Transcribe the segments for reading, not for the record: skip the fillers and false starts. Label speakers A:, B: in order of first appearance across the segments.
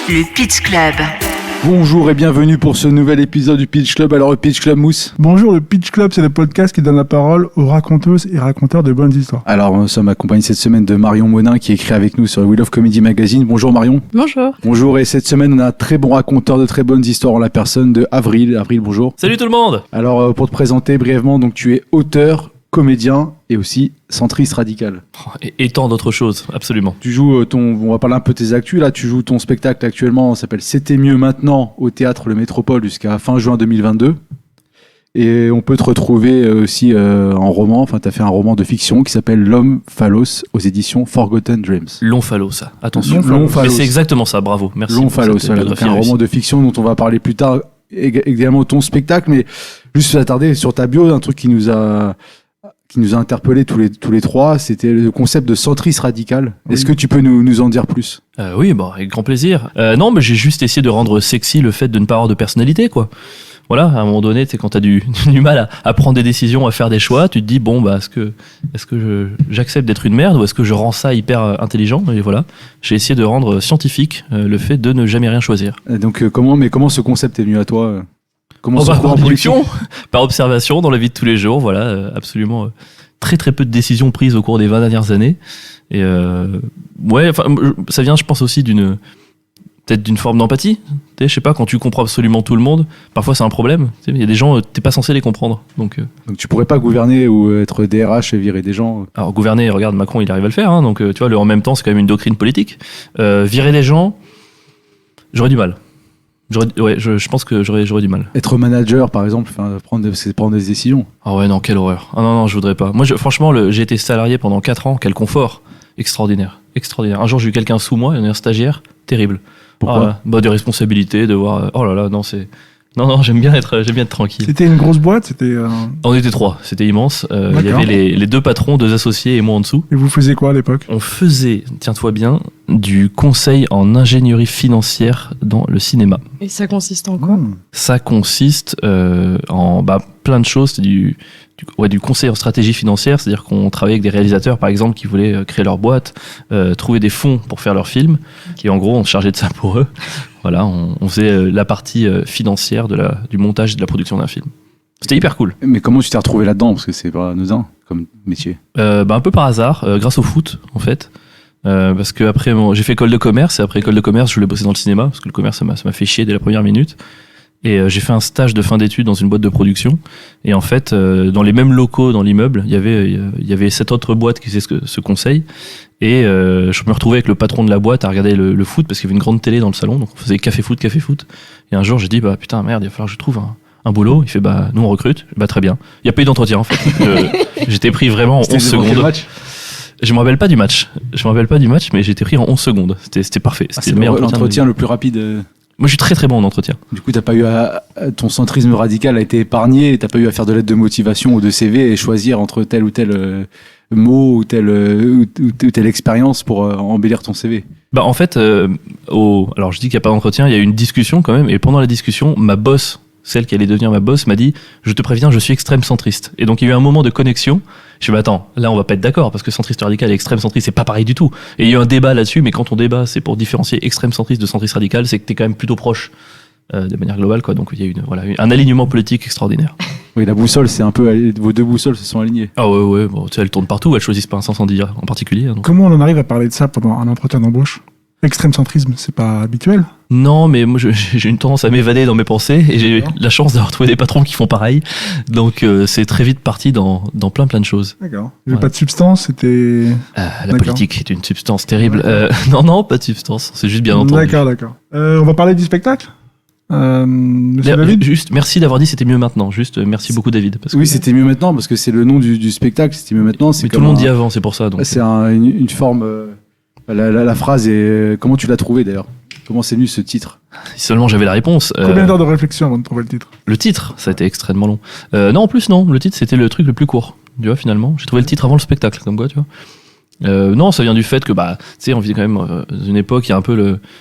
A: le Pitch Club.
B: Bonjour et bienvenue pour ce nouvel épisode du Pitch Club. Alors le Pitch Club, Mousse.
C: Bonjour, le Pitch Club, c'est le podcast qui donne la parole aux raconteuses et raconteurs de bonnes histoires.
B: Alors nous sommes accompagnés cette semaine de Marion Monin qui écrit avec nous sur le We Love Comedy Magazine. Bonjour Marion.
D: Bonjour.
B: Bonjour, et cette semaine on a un très bon raconteur de très bonnes histoires en la personne de Avril. Avril, bonjour.
E: Salut tout le monde.
B: Alors pour te présenter brièvement, donc tu es auteur, comédien et aussi centriste radical.
E: Et tant d'autres choses, absolument.
B: Tu joues on va parler un peu de tes actus là, tu joues ton spectacle actuellement, ça s'appelle C'était mieux maintenant au théâtre Le Métropole jusqu'à fin juin 2022. Et on peut te retrouver aussi en roman, enfin t'as fait un roman de fiction qui s'appelle L'Homme Phallos aux éditions Forgotten Dreams.
E: Long phallos, ça. Attention.
B: Long phallos.
E: Mais c'est exactement ça, bravo. Merci.
B: Long
E: pour
B: Phallos,
E: cette
B: voilà,
E: biographie
B: donc un
E: réussie.
B: roman de fiction dont on va parler plus tard, également ton spectacle, mais juste s'attarder sur ta bio, un truc qui nous a interpellés tous les trois, c'était le concept de centrisme radical.
C: Oui.
B: Est-ce que tu peux nous en dire plus ?
E: Oui, bon, avec grand plaisir. Non, mais j'ai juste essayé de rendre sexy le fait de ne pas avoir de personnalité, quoi. Voilà, à un moment donné, tu sais, quand t'as du mal à prendre des décisions, à faire des choix, tu te dis, bon, bah, est-ce que j'accepte d'être une merde ou est-ce que je rends ça hyper intelligent ? Et voilà, j'ai essayé de rendre scientifique le fait de ne jamais rien choisir.
B: Donc comment ce concept est venu à toi ? Comment ce
E: Par
B: courant politique
E: déduction, par observation, dans la vie de tous les jours, voilà, absolument très très peu de décisions prises au cours des 20 dernières années. Et ouais, enfin, ça vient, je pense aussi peut-être d'une forme d'empathie. Tu sais, je sais pas, quand tu comprends absolument tout le monde, parfois c'est un problème. Tu sais, il y a des gens, t'es pas censé les comprendre. Donc
B: tu pourrais pas gouverner ou être DRH et virer des gens.
E: alors gouverner, regarde, Macron, il arrive à le faire. Hein, donc tu vois, le en même temps, c'est quand même une doctrine politique. Virer des gens, j'aurais du mal. Je pense que j'aurais du mal.
B: Être manager, par exemple, prendre des décisions.
E: Ah ouais, non, quelle horreur. Ah non, je voudrais pas. Moi, franchement, j'ai été salarié pendant 4 ans. Quel confort. Extraordinaire. Un jour, j'ai eu quelqu'un sous moi, un stagiaire. Terrible.
B: Pourquoi ?
E: Des responsabilités, de voir. Oh là là, non, c'est. Non, j'aime bien être tranquille.
C: C'était une grosse boîte,
E: On était 3, c'était immense. Il y
C: D'accord.
E: avait les 2 patrons, 2 associés et moi en dessous.
C: Et vous faisiez quoi à l'époque ?
E: On faisait, tiens-toi bien, du conseil en ingénierie financière dans le cinéma.
D: Et ça consiste en quoi ?
E: Ça consiste en plein de choses. C'est du conseil en stratégie financière, c'est-à-dire qu'on travaillait avec des réalisateurs, par exemple, qui voulaient créer leur boîte, trouver des fonds pour faire leur film, qui en gros, on se chargeait de ça pour eux. Voilà, on faisait la partie financière du montage et de la production d'un film. C'était hyper cool.
B: Mais comment tu t'es retrouvé là-dedans ? Parce que c'est pas anodin comme métier.
E: Un peu par hasard, grâce au foot, en fait. Parce que après, j'ai fait école de commerce, et après école de commerce, je voulais bosser dans le cinéma, parce que le commerce, ça m'a fait chier dès la première minute. Et j'ai fait un stage de fin d'études dans une boîte de production. Et en fait, dans les mêmes locaux dans l'immeuble, il y avait 7 autres boîtes qui faisaient ce conseil. Et je me retrouvais avec le patron de la boîte à regarder le foot, parce qu'il y avait une grande télé dans le salon, donc on faisait café foot. Et un jour, j'ai dit, putain, merde, il va falloir que je trouve un boulot. Il fait, nous on recrute. Très bien. Il n'y a pas eu d'entretien, en fait. J'étais pris vraiment en 11 secondes.
B: Match.
E: Je me rappelle pas du match, mais j'ai été pris en 11 secondes. C'était parfait. C'était
B: C'est
E: le meilleur
B: l'entretien le plus rapide.
E: Moi, je suis très très bon en entretien.
B: Du coup, t'as pas eu ton centrisme radical a été épargné, et t'as pas eu à faire de lettres de motivation ou de CV et choisir entre tel ou tel mot ou telle expérience pour embellir ton CV.
E: En fait, alors je dis qu'il n'y a pas d'entretien, il y a eu une discussion quand même, et pendant la discussion, ma boss, celle qui allait devenir ma boss, m'a dit « Je te préviens, je suis extrême centriste ». Et donc il y a eu un moment de connexion. Je me dis attends, là on va pas être d'accord, parce que centriste radical et extrême centriste, c'est pas pareil du tout. Et il y a eu un débat là-dessus, mais quand on débat, c'est pour différencier extrême centriste de centriste radical, c'est que t'es quand même plutôt proche de manière globale, quoi. Donc il y a eu un alignement politique extraordinaire.
B: Oui, la boussole, c'est un peu... Vos 2 boussoles se sont alignées.
E: Ah ouais, tu sais, elles tournent partout, elles choisissent pas un sens en particulier. Donc.
C: Comment on en arrive à parler de ça pendant un entretien d'embauche ? Extrême centrisme, c'est pas habituel ?
E: Non, mais moi j'ai une tendance à m'évader dans mes pensées, et j'ai eu la chance d'avoir trouvé des patrons qui font pareil. Donc c'est très vite parti dans plein de choses.
C: D'accord. Il n'y avait
E: Ouais.
C: pas de substance, c'était...
E: La
C: D'accord.
E: politique est une substance terrible. Non, pas de substance, c'est juste bien entendu.
C: D'accord. On va parler du spectacle ? Monsieur David ?
E: Juste, merci d'avoir dit c'était mieux maintenant. Juste, merci beaucoup David. Parce que,
B: Oui, c'était mieux maintenant, parce que c'est le nom du spectacle, c'était mieux maintenant.
E: mais tout le monde dit avant, c'est pour ça. Donc.
B: C'est une forme... la phrase est... Comment tu l'as trouvé d'ailleurs ? Comment c'est venu ce titre ?
E: Si seulement j'avais la réponse.
C: Combien d'heures de réflexion avant de trouver le titre ?
E: Le titre, ça a été extrêmement long. Non, en plus, non. Le titre, c'était le truc le plus court. Tu vois, finalement. J'ai trouvé le titre avant le spectacle, comme quoi, tu vois. Non, ça vient du fait que, tu sais, on vit quand même dans une époque, il y a un peu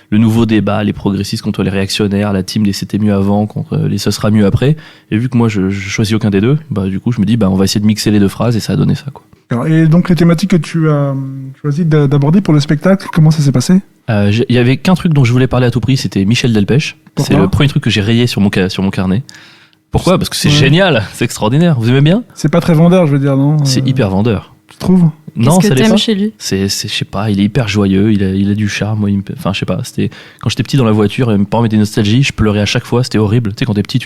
E: le nouveau débat, les progressistes contre les réactionnaires, la team des c'était mieux avant contre les ce sera mieux après. Et vu que moi, je choisis aucun des deux, du coup, je me dis, on va essayer de mixer les 2 phrases, et ça a donné ça, quoi.
C: Et donc les thématiques que tu as choisi d'aborder pour le spectacle, comment ça s'est passé?
E: Il y avait qu'un truc dont je voulais parler à tout prix, c'était Michel Delpech.
C: Pourquoi?
E: C'est le premier truc que j'ai rayé sur mon carnet. Pourquoi? Parce que c'est génial, c'est extraordinaire. Vous aimez bien?
C: C'est pas très vendeur, je veux dire, non?
E: C'est hyper vendeur.
C: Tu trouves?
E: Non,
A: Qu'est-ce
E: ça
A: que
E: l'est
A: t'aimes
E: pas.
A: chez lui?
E: Je sais pas, il est hyper joyeux, il a du charme. Enfin, je sais pas. C'était quand j'étais petit dans la voiture, mes parents mettaient nostalgie, je pleurais à chaque fois. C'était horrible. Tu sais, quand t'es petit,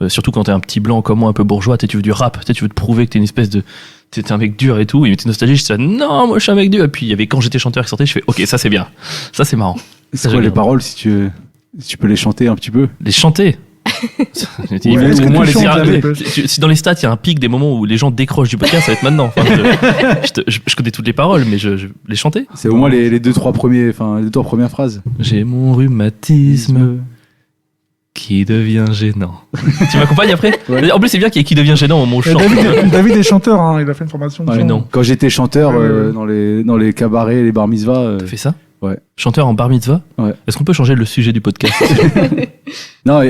E: surtout quand t'es un petit blanc comme moi, un peu bourgeois, tu veux du rap, tu veux te prouver que t'es une espèce de, t'es un mec dur et tout. Il mettait nostalgie, je disais non, moi je suis un mec dur. Et puis il y avait quand j'étais chanteur qui sortait, je fais ok, ça c'est bien, ça c'est marrant.
B: C'est quoi les paroles si tu peux les chanter un petit peu?
E: Les chanter.
C: Est-ce que
B: au moins
C: tu
B: les
C: chantes,
B: réclamer.
E: Si dans les stats il y a un pic des moments où les gens décrochent du podcast, ça va être maintenant. Enfin, je connais toutes les paroles, mais je les chanter.
B: C'est au moins les deux trois premières phrases.
E: J'ai mon rhumatisme qui devient gênant. Tu m'accompagnes après?
B: Ouais.
E: En plus c'est bien qu'il y ait qui devient gênant au moment où je chante.
C: David est chanteur, hein, il a fait une formation de
E: Ouais,
C: chant.
E: non.
B: Quand j'étais chanteur
C: Ouais.
B: dans les cabarets, les bar mitzvahs.
E: T'as fait ça?
B: Ouais.
E: Chanteur en bar mitzvah?
B: Ouais.
E: Est-ce qu'on peut changer le sujet du podcast?
B: Non,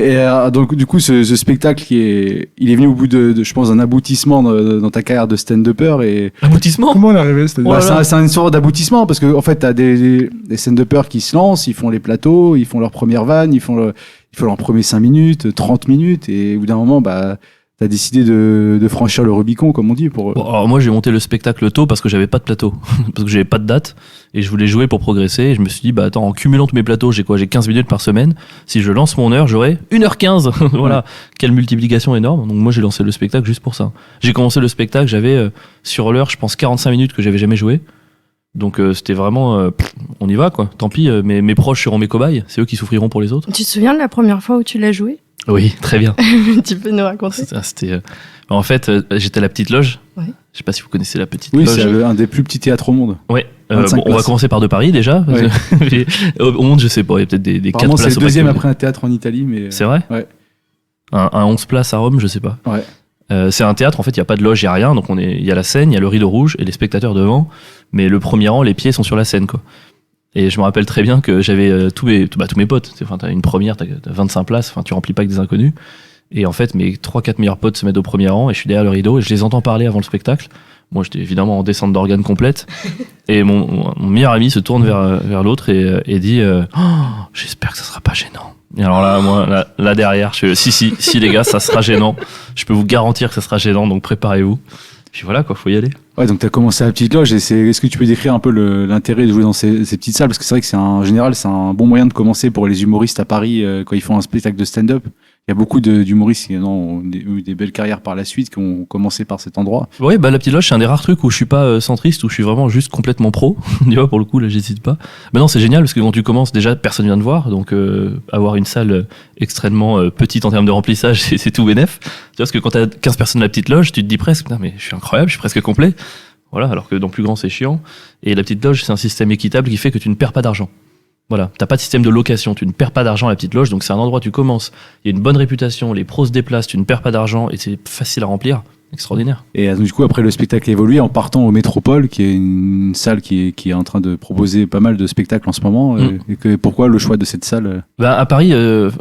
B: donc du coup, ce spectacle il est venu au bout de je pense, d'un aboutissement dans ta carrière de stand-upper et
E: Aboutissement?
C: Comment elle est arrivée? C'est-à-dire
E: Oh là là.
B: c'est une sorte d'aboutissement parce que en fait, t'as des stand-uppers qui se lancent, ils font les plateaux, ils font leur première vanne, ils font leurs premiers 5 minutes, 30 minutes et au bout d'un moment, bah, t'as décidé de franchir le Rubicon, comme on dit.
E: Bon, alors moi j'ai monté le spectacle tôt parce que j'avais pas de plateau, parce que j'avais pas de date et je voulais jouer pour progresser et je me suis dit bah attends, en cumulant tous mes plateaux, j'ai 15 minutes par semaine, si je lance mon heure, j'aurai 1h15. Voilà, quelle multiplication énorme. Donc moi j'ai lancé le spectacle juste pour ça. J'ai commencé le spectacle, j'avais sur l'heure, je pense 45 minutes que j'avais jamais joué. Donc c'était vraiment on y va quoi. Tant pis, mes proches seront mes cobayes, c'est eux qui souffriront pour les autres.
A: Tu te souviens de la première fois où tu l'as joué?
E: Oui, très bien.
A: Tu peux nous raconter?
E: C'était en fait j'étais à la petite loge.
A: Ouais.
E: Je sais pas si vous connaissez la petite
B: Oui,
E: loge.
B: c'est un des plus petits théâtres au monde.
E: Ouais,
B: 25
E: bon, on va
B: places.
E: commencer par de Paris déjà.
B: Ouais.
E: Puis, au monde, je sais pas, il y a peut-être des 4
B: Apparemment,
E: places
B: c'est
E: au
B: le deuxième
E: paquet.
B: après un théâtre en Italie, mais
E: C'est vrai?
B: Ouais.
E: Un 11 places à Rome, je sais pas.
B: Ouais.
E: C'est un théâtre, en fait, il n'y a pas de loge, il n'y a rien. Donc il y a la scène, il y a le rideau rouge et les spectateurs devant. Mais le premier rang, les pieds sont sur la scène, quoi. Et je me rappelle très bien que j'avais tous mes potes. Enfin, t'as une première, t'as 25 places, enfin, tu remplis pas avec des inconnus. Et en fait, mes 3-4 meilleurs potes se mettent au premier rang et je suis derrière le rideau et je les entends parler avant le spectacle. Moi, j'étais évidemment en descente d'organes complète. Et mon meilleur ami se tourne vers l'autre et dit oh, j'espère que ça sera pas gênant. Et alors là, moi, là derrière, je fais si les gars, ça sera gênant. Je peux vous garantir que ça sera gênant, donc préparez-vous. Puis voilà, quoi, faut y aller.
B: Ouais, donc t'as commencé à la petite loge et est-ce que tu peux décrire un peu l'intérêt de jouer dans ces petites salles? Parce que c'est vrai que en général, c'est un bon moyen de commencer pour les humoristes à Paris quand ils font un spectacle de stand-up. Il y a beaucoup d'humoristes qui ont eu des belles carrières par la suite, qui ont commencé par cet endroit.
E: Oui, bah la petite loge, c'est un des rares trucs où je suis pas centriste, où je suis vraiment juste complètement pro. Tu vois, pour le coup, là, j'hésite pas. Mais non, c'est génial parce que quand tu commences, déjà, personne vient te voir. Donc, avoir une salle extrêmement petite en termes de remplissage, c'est tout bénef. Tu vois, parce que quand t'as 15 personnes à la petite loge, tu te dis presque, non, mais je suis incroyable, je suis presque complet. Voilà, alors que dans plus grand, c'est chiant. Et la petite loge, c'est un système équitable qui fait que tu ne perds pas d'argent. Voilà, t'as pas de système de location, tu ne perds pas d'argent à la petite loge, donc c'est un endroit où tu commences, il y a une bonne réputation, les pros se déplacent, tu ne perds pas d'argent et c'est facile à remplir, extraordinaire.
B: Et du coup, après, le spectacle a évolué en partant au Métropole, qui est une salle qui est en train de proposer pas mal de spectacles en ce moment. Et pourquoi le choix de cette salle?
E: Bah, à Paris, je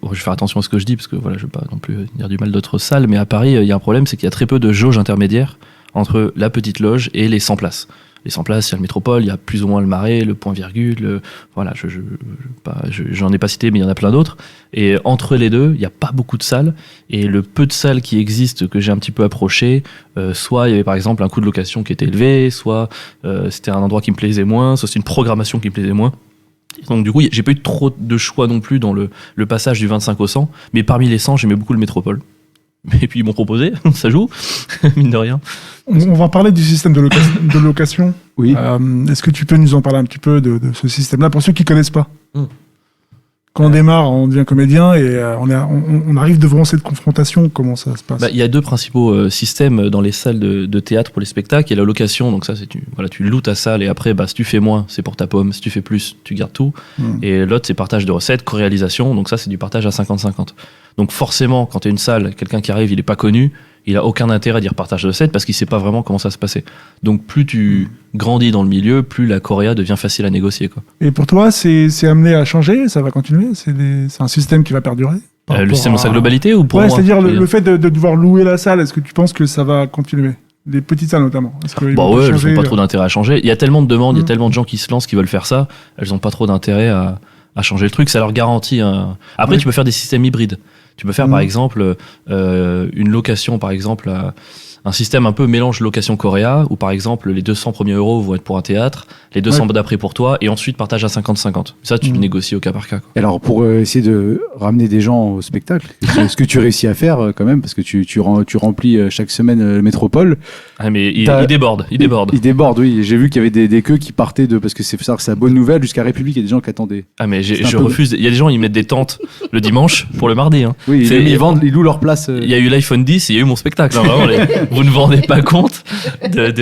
E: vais faire attention à ce que je dis, parce que voilà, je veux pas non plus dire du mal d'autres salles, mais à Paris, il y a un problème, c'est qu'il y a très peu de jauges intermédiaires entre la petite loge et les 100 places. Les 100 places, il y a le Métropole, il y a plus ou moins le Marais, le Point Virgule, voilà, j'en ai pas cité, mais il y en a plein d'autres. Et entre les deux, il n'y a pas beaucoup de salles. Et le peu de salles qui existent, que j'ai un petit peu approché, soit il y avait par exemple un coût de location qui était élevé, soit c'était un endroit qui me plaisait moins, soit c'est une programmation qui me plaisait moins. Donc du coup, j'ai pas eu trop de choix non plus dans le passage du 25 au 100, mais parmi les 100, j'aimais beaucoup le Métropole. Et puis ils m'ont proposé, ça joue, mine de rien.
C: On va parler du système de location.
B: Oui.
C: Est-ce que tu peux nous en parler un petit peu de ce système-là pour ceux qui ne connaissent pas? Quand on démarre, on devient comédien et on arrive devant cette confrontation. Comment ça se passe?
E: Il y a deux principaux systèmes dans les salles de théâtre pour les spectacles. Il y a la location, donc ça, tu loues ta salle et après, si tu fais moins, c'est pour ta pomme. Si tu fais plus, tu gardes tout. Et l'autre, c'est partage de recettes, co-réalisation. Donc ça, c'est du partage à 50-50. Donc forcément, quand tu as une salle, quelqu'un qui arrive, il n'est pas connu, il a aucun intérêt à dire partage de recettes parce qu'il sait pas vraiment comment ça se passait. Donc plus tu grandis dans le milieu, plus la choréa devient facile à négocier, quoi.
C: Et pour toi, c'est amené à changer? Ça va continuer? C'est un système qui va perdurer?
E: Le système dans sa globalité ou pour
C: ouais,
E: moi?
C: c'est-à-dire le fait de devoir louer la salle, est-ce que tu penses que ça va continuer? Les petites salles notamment. Parce que ils
E: Bah
C: vont
E: ouais, elles
C: changer,
E: n'ont pas trop d'intérêt à changer. Il y a tellement de demandes, il y a
C: Mm.
E: tellement de gens qui se lancent, qui veulent faire ça. Elles n'ont pas trop d'intérêt à changer le truc. Ça leur garantit Après,
C: Oui.
E: tu peux faire des systèmes hybrides. Tu peux faire, par exemple, une location, par exemple, un système un peu mélange location-coréa, où par exemple, les 200 premiers euros vont être pour un théâtre, les 200 d'après pour toi, et ensuite partage à 50-50. Ça, tu le négocies au cas par cas, quoi.
B: Et alors, pour essayer de ramener des gens au spectacle, ce que tu réussis à faire quand même, parce que tu remplis chaque semaine le Métropole.
E: Ah, mais il
B: T'as-
E: déborde.
B: Il déborde, oui. J'ai vu qu'il y avait des queues qui partaient parce que c'est la bonne nouvelle, jusqu'à République, il y a des gens qui attendaient.
E: Ah, mais
B: C'est un
E: je
B: peu-
E: refuse. Il y a des gens, ils mettent des tentes le dimanche pour le mardi. Hein.
B: Oui,
E: C'est-
B: ils louent leur place.
E: Il y a eu l'iPhone 10 et il y a eu mon spectacle. Hein, vraiment, vous ne vous rendez pas compte
B: Mais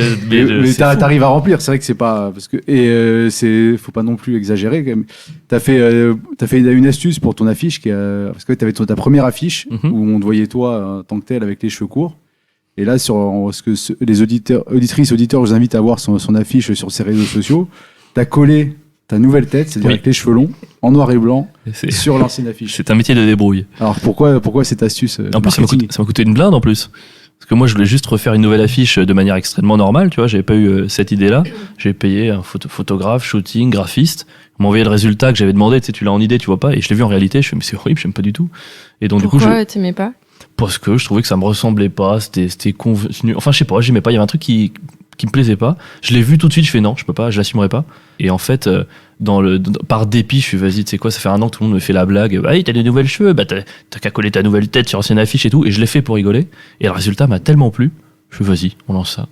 E: c'est fou.
B: t'arrives à remplir, c'est vrai que c'est pas parce que faut pas non plus exagérer quand même. T'as fait une astuce pour ton affiche parce que t'avais ta première affiche
E: Mhm.
B: où on te voyait toi en tant que tel avec les cheveux courts. Et là les auditrices auditeurs, je vous invite à voir son affiche sur ses réseaux sociaux. T'as collé ta nouvelle tête, c'est-à-dire
E: Oui.
B: avec les cheveux longs en noir et blanc sur l'ancienne affiche.
E: C'est un métier de débrouille.
B: Alors pourquoi cette astuce
E: En plus, ça
B: marketing
E: m'a coûté une blinde en plus. Parce que moi, je voulais juste refaire une nouvelle affiche de manière extrêmement normale, tu vois. J'avais pas eu cette idée-là. J'ai payé un photographe, shooting, graphiste. On m'a envoyé le résultat que j'avais demandé. Tu sais, tu l'as en idée, tu vois pas. Et je l'ai vu en réalité. Je me suis dit, mais c'est horrible, j'aime pas du tout. Et donc, du coup,
A: Pourquoi t'aimais pas?
E: parce que je trouvais que ça me ressemblait pas. C'était convenu. Enfin, je sais pas, j'aimais pas. Il y avait un truc qui me plaisait pas. Je l'ai vu tout de suite. Je fais non, je peux pas, je l'assumerai pas. Et en fait, par dépit, je suis vas-y, tu sais quoi, ça fait un an que tout le monde me fait la blague. Bah, hey, t'as des nouvelles cheveux, bah, t'as qu'à coller ta nouvelle tête sur l'ancienne affiche et tout. Et je l'ai fait pour rigoler. Et le résultat m'a tellement plu. Je fais vas-y, on lance ça.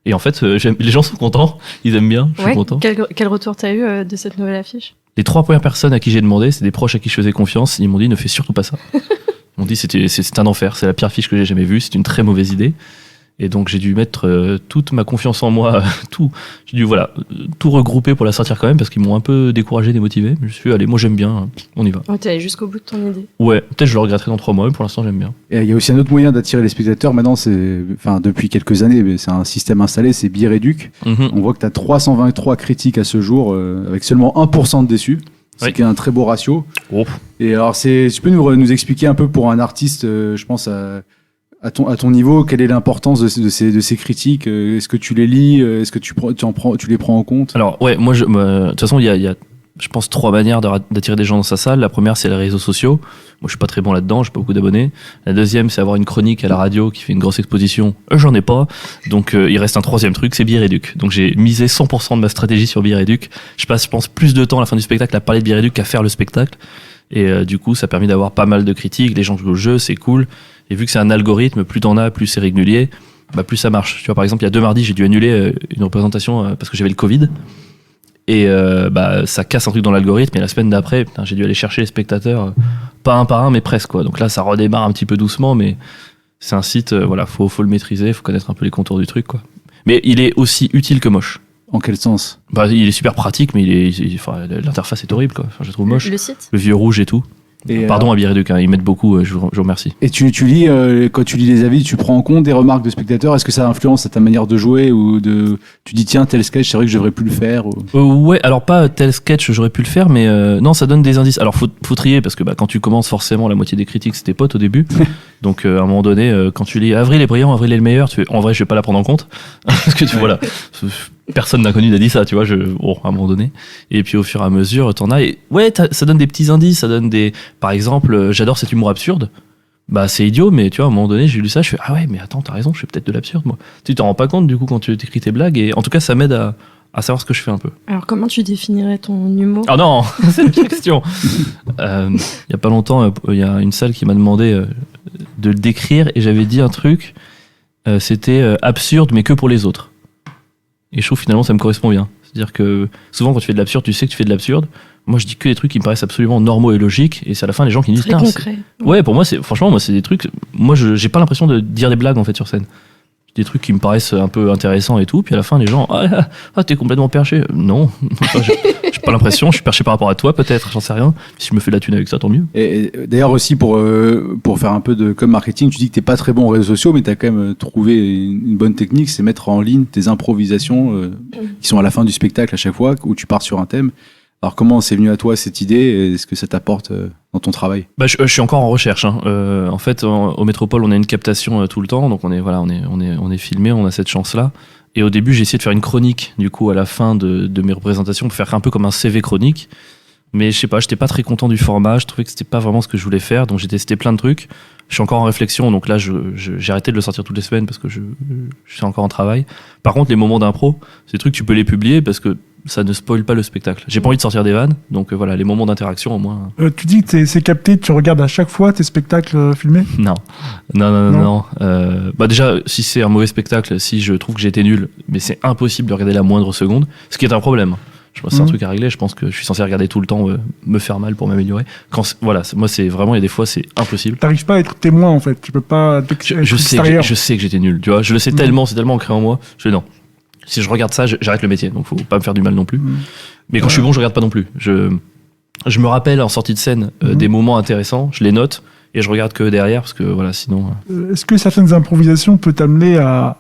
E: Et en fait, les gens sont contents, ils aiment bien, je suis content.
A: Quel retour t'as eu de cette nouvelle affiche?
E: Les 3 premières personnes à qui j'ai demandé, c'est des proches à qui je faisais confiance. Ils m'ont dit ne fais surtout pas ça. Ils m'ont dit c'est un enfer, c'est la pire fiche que j'ai jamais vue, c'est une très mauvaise idée. Et donc j'ai dû mettre toute ma confiance en moi, j'ai dû tout regrouper pour la sortir quand même parce qu'ils m'ont un peu découragé, démotivé. Je me suis dit, allez, moi j'aime bien, on y va.
A: Ouais, t'es allé jusqu'au bout de ton idée.
E: Ouais, peut-être je le regretterai dans 3 mois, mais pour l'instant j'aime bien.
B: Et il y a aussi un autre moyen d'attirer les spectateurs. Maintenant, depuis quelques années, mais c'est un système installé, c'est Bière Éduc.
E: Mhm.
B: On voit que tu as 323 critiques à ce jour, avec seulement 1% de déçus. C'est
E: Oui.
B: qui est un très beau ratio.
E: Oh.
B: Et alors, tu peux nous expliquer un peu pour un artiste, je pense, à ton niveau, quelle est l'importance de ces critiques? Est-ce que tu les lis? Est-ce que tu les prends en compte?
E: Alors ouais, moi de toute façon il y a je pense 3 manières d'attirer des gens dans sa salle. La première, c'est les réseaux sociaux. Moi, je suis pas très bon là-dedans, j'ai pas beaucoup d'abonnés. La deuxième, c'est avoir une chronique à la radio qui fait une grosse exposition. J'en ai pas. Donc, il reste un troisième truc, c'est Bière Éduc. Donc, j'ai misé 100% de ma stratégie sur Bière Éduc. Je pense, plus de temps à la fin du spectacle à parler de Bière Éduc qu'à faire le spectacle. Et du coup, ça a permis d'avoir pas mal de critiques. Les gens jouent au jeu, c'est cool. Et vu que c'est un algorithme, plus t'en as, plus c'est régulier, bah, plus ça marche. Tu vois, par exemple, il y a 2 mardis, j'ai dû annuler une représentation parce que j'avais le Covid. Et ça casse un truc dans l'algorithme. Et la semaine d'après, putain, j'ai dû aller chercher les spectateurs, pas un par un, mais presque, quoi. Donc là, ça redémarre un petit peu doucement, mais c'est un site, faut le maîtriser, faut connaître un peu les contours du truc, quoi. Mais il est aussi utile que moche.
B: En quel sens?
E: Bah, il est super pratique, mais l'interface est horrible, quoi. Enfin, je la trouve moche.
A: Le site?
E: Le vieux rouge et tout.
B: Et,
E: Pardon à Bière Éduc, hein, ils m'aident beaucoup, je vous remercie.
B: Et tu lis, quand tu lis les avis, tu prends en compte des remarques de spectateurs? Est-ce que ça influence ta manière de jouer ou tu dis tiens, tel sketch, c'est vrai que je devrais plus le faire ou...
E: Ouais, alors pas tel sketch, j'aurais pu le faire, mais non, ça donne des indices. Alors faut trier parce que quand tu commences, forcément, la moitié des critiques c'est tes potes au début. Donc à un moment donné, quand tu lis Avril est brillant, Avril est le meilleur, en vrai, je vais pas la prendre en compte parce que voilà, personne d'inconnu n'a dit ça, tu vois. À un moment donné. Et puis au fur et à mesure, t'en as. Et ouais, ça donne des petits indices, ça donne des. Par exemple, j'adore cet humour absurde. Bah c'est idiot, mais tu vois, à un moment donné, j'ai lu ça, je fais ah ouais, mais attends, t'as raison, je fais peut-être de l'absurde, moi. Tu t'en rends pas compte du coup quand tu écris tes blagues, et en tout cas, ça m'aide à savoir ce que je fais un peu.
A: Alors comment tu définirais ton humour?
E: Ah non, c'est une question. Il y a pas longtemps, il y a une salle qui m'a demandé de le décrire, et j'avais dit un truc, c'était absurde, mais que pour les autres. Et je trouve finalement ça me correspond bien. C'est-à-dire que souvent quand tu fais de l'absurde, tu sais que tu fais de l'absurde. Moi je dis que des trucs qui me paraissent absolument normaux et logiques, et c'est à la fin les gens qui me disent
A: Très concret.
E: ouais, pour moi franchement c'est des trucs, moi j'ai pas l'impression de dire des blagues en fait sur scène. Des trucs qui me paraissent un peu intéressants et tout, puis à la fin les gens t'es complètement perché. Non, enfin, j'ai pas l'impression, je suis perché par rapport à toi peut-être, j'en sais rien. Si je me fais de la thune avec ça, tant mieux.
B: Et d'ailleurs aussi pour faire un peu de com marketing, tu dis que t'es pas très bon aux réseaux sociaux, mais t'as quand même trouvé une bonne technique, c'est mettre en ligne tes improvisations qui sont à la fin du spectacle à chaque fois, où tu pars sur un thème. Alors comment c'est venu à toi cette idée et est-ce que ça t'apporte dans ton travail?
E: Bah, je suis encore en recherche. Hein. En fait, au Métropole, on a une captation tout le temps, donc on est filmé, on a cette chance-là. Et au début, j'ai essayé de faire une chronique, du coup, à la fin de mes représentations, pour faire un peu comme un CV chronique. Mais je sais pas, j'étais pas très content du format, je trouvais que c'était pas vraiment ce que je voulais faire, donc j'ai testé plein de trucs. Je suis encore en réflexion, donc là, j'ai arrêté de le sortir toutes les semaines parce que je suis encore en travail. Par contre, les moments d'impro, ces trucs, tu peux les publier parce que ça ne spoil pas le spectacle. J'ai pas envie de sortir des vannes, donc voilà, les moments d'interaction au moins.
C: Tu dis que c'est capté, tu regardes à chaque fois tes spectacles filmés?
E: Non. Bah déjà, si c'est un mauvais spectacle, si je trouve que j'ai été nul, mais c'est impossible de regarder la moindre seconde, ce qui est un problème. Je pense que c'est un truc à régler. Je pense que je suis censé regarder tout le temps, me faire mal pour m'améliorer. Moi, c'est vraiment, il y a des fois, c'est impossible.
C: T'arrives pas à être témoin, en fait. Tu peux pas.
E: Je sais que j'étais nul. Tu vois, je le sais tellement, c'est tellement ancré en moi. Je dis non. Si je regarde ça, j'arrête le métier. Donc, faut pas me faire du mal non plus. Mais quand je suis bon, je regarde pas non plus. Je me rappelle en sortie de scène des moments intéressants. Je les note et je regarde que derrière parce que voilà, sinon.
C: Est-ce que certaines improvisations peuvent t'amener à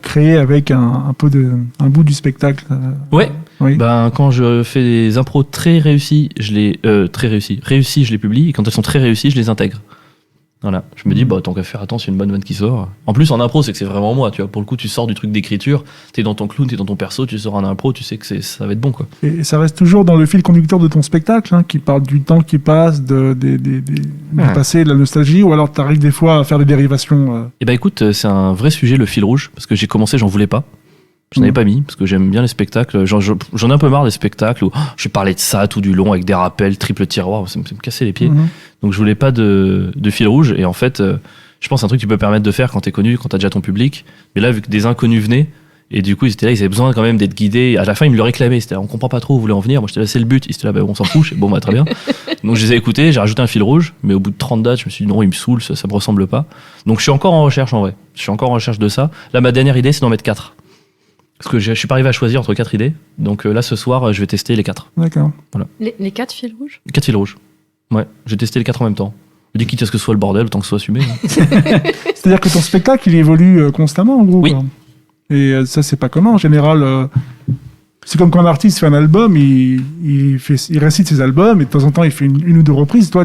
C: créer avec un bout du spectacle?
E: Ouais.
C: Oui.
E: Ben, quand je fais des impros très réussies, je les publie, et quand elles sont très réussies, je les intègre. Voilà. Je me dis, bah, tant qu'à faire, attends, c'est une bonne vanne qui sort. En plus, en impro, c'est que c'est vraiment moi, tu vois. Pour le coup, tu sors du truc d'écriture, t'es dans ton clown, t'es dans ton perso, tu sors en impro, tu sais que ça va être bon, quoi.
C: Et ça reste toujours dans le fil conducteur de ton spectacle, hein, qui parle du temps qui passe, du passé, de la nostalgie, ou alors t'arrives des fois à faire des dérivations.
E: Eh ben, écoute, c'est un vrai sujet, le fil rouge, parce que j'ai commencé, j'en voulais pas. J'en avais pas mis, parce que j'aime bien les spectacles. J'en ai un peu marre des spectacles où je parlais de ça tout du long avec des rappels, triple tiroir, ça me cassait les pieds. Donc je voulais pas de fil rouge. Et en fait, je pense que c'est un truc que tu peux permettre de faire quand t'es connu, quand t'as déjà ton public. Mais là, vu que des inconnus venaient, et du coup, ils étaient là, ils avaient besoin quand même d'être guidés. À la fin, ils me le réclamaient. C'était là, on comprend pas trop où vous voulez en venir. Moi, j'étais là, c'est le but. Ils étaient là, bah, on s'en fout. Bon, bah, très bien. Donc je les ai écoutés, j'ai rajouté un fil rouge. Mais au bout de 30 dates, je me suis dit, non, il me saoule, ça me ressemble pas. Donc je suis encore en recherche, en vrai. Je suis encore en recherche de ça. Là, ma dernière idée, c'est d'en mettre 4. Parce que je suis pas arrivé à choisir entre 4 idées. Donc là, ce soir, je vais tester les 4.
C: D'accord.
E: Voilà.
A: Les 4 fils rouges?
E: 4 fils rouges. Ouais, j'ai testé les 4 en même temps. Je dis quitte à ce que ce soit le bordel, autant que ce soit assumé.
C: C'est-à-dire que ton spectacle, il évolue constamment, en gros.
E: Oui.
C: Quoi. Et ça, c'est pas commun. En général, c'est comme quand un artiste fait un album, il récite ses albums, et de temps en temps, il fait une ou deux reprises. Toi,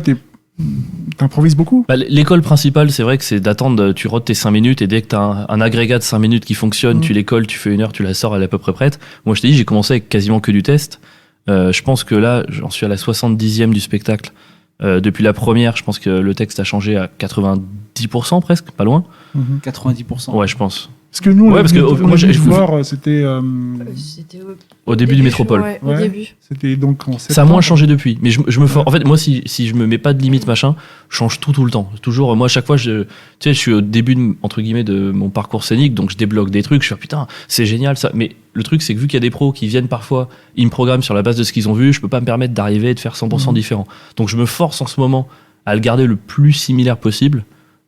C: t'improvises beaucoup.
E: Bah, l'école principale, c'est vrai que c'est d'attendre, tu rodes tes 5 minutes, et dès que t'as un agrégat de 5 minutes qui fonctionne, tu l'écoles, tu fais 1 heure, tu la sors, elle est à peu près prête. Moi, je t'ai dit, j'ai commencé avec quasiment que du test. Je pense que là, j'en suis à la 70e du spectacle. Depuis la première, je pense que le texte a changé à 90% presque, pas loin.
B: 90%.
E: Ouais, je pense.
C: Parce que nous,
E: moi, j'ai
C: voir, c'était
A: C'était
E: au début du Métropole.
A: Ouais, au
C: Ouais.
A: début.
C: c'était donc en
E: Ça a moins changé depuis, mais je me en fait, moi, si je me mets pas de limite, machin, je change tout le temps. Toujours, moi, à chaque fois, je suis au début, entre guillemets, de mon parcours scénique, donc je débloque des trucs, je fais putain, c'est génial ça. Mais le truc, c'est que vu qu'il y a des pros qui viennent parfois, ils me programment sur la base de ce qu'ils ont vu, je peux pas me permettre d'arriver et de faire 100% différent. Donc je me force en ce moment à le garder le plus similaire possible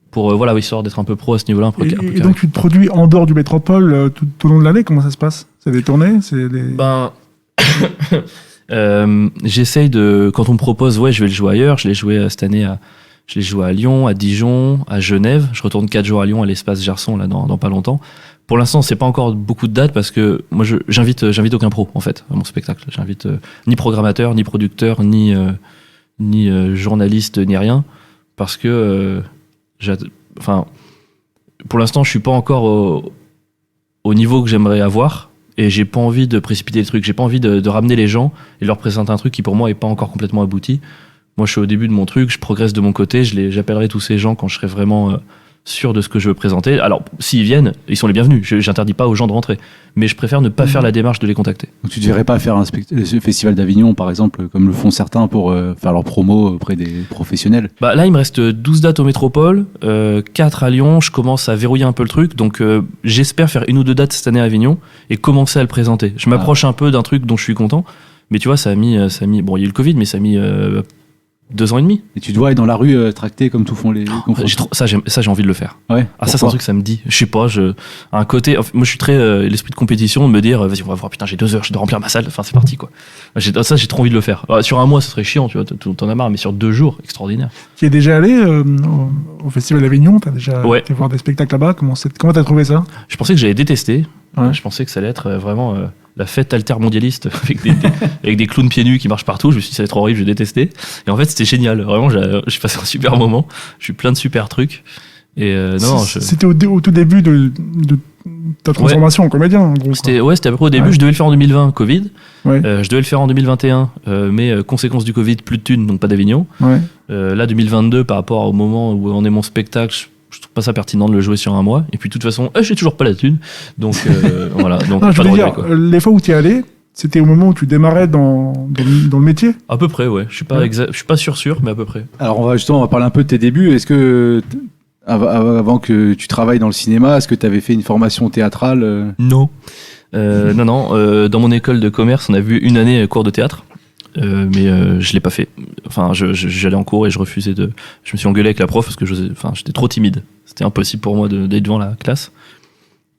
E: pour, histoire d'être un peu pro à ce niveau-là, un peu
C: Et
E: carré.
C: donc, tu te produis en dehors du Métropole tout au long de l'année. Comment ça se passe? C'est des tournées?
E: Ben, j'essaye de, quand on me propose, je vais le jouer ailleurs. Je l'ai joué cette année je l'ai joué à Lyon, à Dijon, à Genève. Je retourne 4 jours à Lyon à l'espace Gerson, là, dans pas longtemps. Pour l'instant, c'est pas encore beaucoup de dates parce que moi, j'invite aucun pro, en fait, à mon spectacle. J'invite ni programmateur, ni producteur, ni journaliste, ni rien. Parce que, pour l'instant, je suis pas encore au niveau que j'aimerais avoir. Et j'ai pas envie de précipiter le truc. J'ai pas envie de ramener les gens et leur présenter un truc qui, pour moi, est pas encore complètement abouti. Moi, je suis au début de mon truc, je progresse de mon côté, j'appellerai tous ces gens quand je serai vraiment sûr de ce que je veux présenter. Alors, s'ils viennent, ils sont les bienvenus. J'interdis pas aux gens de rentrer. Mais je préfère ne pas faire la démarche de les contacter.
B: Donc tu ne devrais pas faire ce festival d'Avignon, par exemple, comme le font certains pour faire leur promo auprès des professionnels.
E: Bah, là, il me reste 12 dates au Métropole, 4 à Lyon. Je commence à verrouiller un peu le truc. Donc, j'espère faire 1 ou 2 dates cette année à Avignon et commencer à le présenter. Je m'approche un peu d'un truc dont je suis content. Mais tu vois, ça a mis bon, il y a eu le Covid, mais ça a mis 2 ans et demi.
B: Et tu dois aller dans la rue tracter comme tout font les confrères.
E: Ça, j'ai envie de le faire.
B: Ouais.
E: Ça, c'est un truc, ça me dit. Je sais pas, un côté. Moi, je suis très l'esprit de compétition, de me dire, vas-y, on va voir, putain, j'ai 2 heures, je dois remplir ma salle. Enfin, c'est parti, quoi. J'ai trop envie de le faire. Sur 1 mois, ça serait chiant, tu vois, t'en as marre, mais sur 2 jours, extraordinaire.
C: Tu es déjà allé au Festival d'Avignon? T'as déjà été voir des spectacles là-bas? Comment t'as trouvé ça?
E: Je pensais que j'allais détester.
C: Ouais.
E: Je pensais que ça allait être vraiment la fête altermondialiste avec des clowns pieds nus qui marchent partout. Je me suis dit, ça va être horrible, j'ai détesté. Et en fait, c'était génial. Vraiment, j'ai passé un super moment. J'ai eu plein de super trucs. Et
C: C'était au tout début de ta transformation en comédien, en gros.
E: C'était à peu près au début.
C: Ouais.
E: Je devais le faire en 2020, Covid.
C: Ouais.
E: Je devais le faire en 2021, mais conséquence du Covid, plus de thunes, donc pas d'Avignon.
C: Ouais.
E: Là, 2022, par rapport au moment où on est mon spectacle, je trouve pas ça pertinent de le jouer sur un mois. Et puis, de toute façon, j'ai toujours pas la thune. Donc, voilà. Donc,
C: Non, je
E: pas de
C: veux
E: regret,
C: dire,
E: quoi.
C: les fois où tu es allé, c'était au moment où tu démarrais dans le métier.
E: À peu près, ouais. Je suis pas
C: Ouais.
E: je suis pas sûr, mais à peu près.
B: Alors on va parler un peu de tes débuts. Est-ce que avant que tu travailles dans le cinéma, est-ce que tu avais fait une formation théâtrale
E: Non. Non. Dans mon école de commerce, on a vu une année cours de théâtre. Mais je l'ai pas fait. Enfin, j'allais en cours et je refusais de. Je me suis engueulé avec la prof parce que j'étais trop timide. C'était impossible pour moi d'être devant la classe.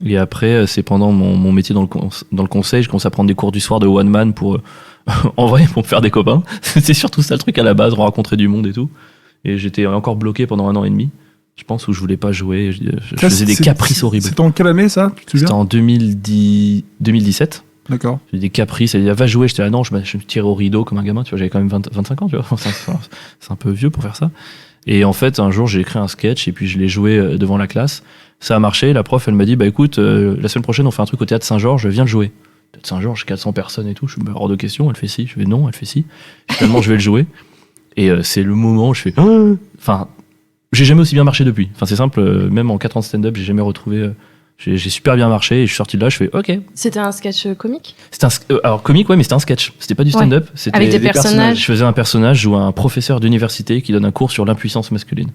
E: Et après, c'est pendant mon métier dans le conseil, je commence à prendre des cours du soir de one man pour, en vrai, pour me faire des copains. C'était surtout ça le truc à la base, rencontrer du monde et tout. Et j'étais encore bloqué pendant 1 an et demi, je pense, où je voulais pas jouer. Je faisais des caprices horribles.
C: C'était en quelle année ça, tu te
E: C'était
C: souviens?
E: en 2017.
C: D'accord.
E: J'ai des caprices, elle dit, va jouer, j'étais là, non, je me tirais au rideau comme un gamin, tu vois, j'avais quand même 25 ans, tu vois, c'est un peu vieux pour faire ça. Et en fait, un jour, j'ai écrit un sketch et puis je l'ai joué devant la classe. Ça a marché, la prof, elle m'a dit, bah écoute, la semaine prochaine, on fait un truc au théâtre Saint-Georges, viens le jouer. Théâtre Saint-Georges, 400 personnes et tout, je me hors de question, elle fait si, je fais non, elle fait si. Finalement, je vais le jouer. Et c'est le moment où je fais, enfin, j'ai jamais aussi bien marché depuis. Enfin, c'est simple, même en 4 ans de stand-up, j'ai jamais retrouvé. J'ai super bien marché et je suis sorti de là, je fais ok.
A: C'était un sketch comique?
E: C'était alors comique, ouais, mais c'était un sketch. C'était pas du stand-up. C'était
A: Avec des personnages.
E: Je faisais un personnage, je jouais un professeur d'université qui donne un cours sur l'impuissance masculine.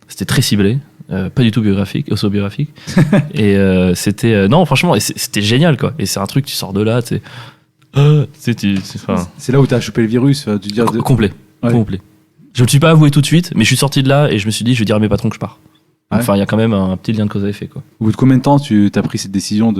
E: C'était très ciblé, pas du tout biographique, autobiographique. Et c'était non, franchement, c'était génial quoi. Et c'est un truc, tu sors de là, tu sais, enfin,
B: C'est là où tu as chopé le virus, tu dire
E: complet,
B: Ouais.
E: complet. Je me suis pas avoué tout de suite, mais je suis sorti de là et je me suis dit, je vais dire à mes patrons que je pars.
B: Ouais.
E: Enfin, il y a quand même un petit lien de cause à effet quoi.
B: Au bout de combien de temps tu as pris cette décision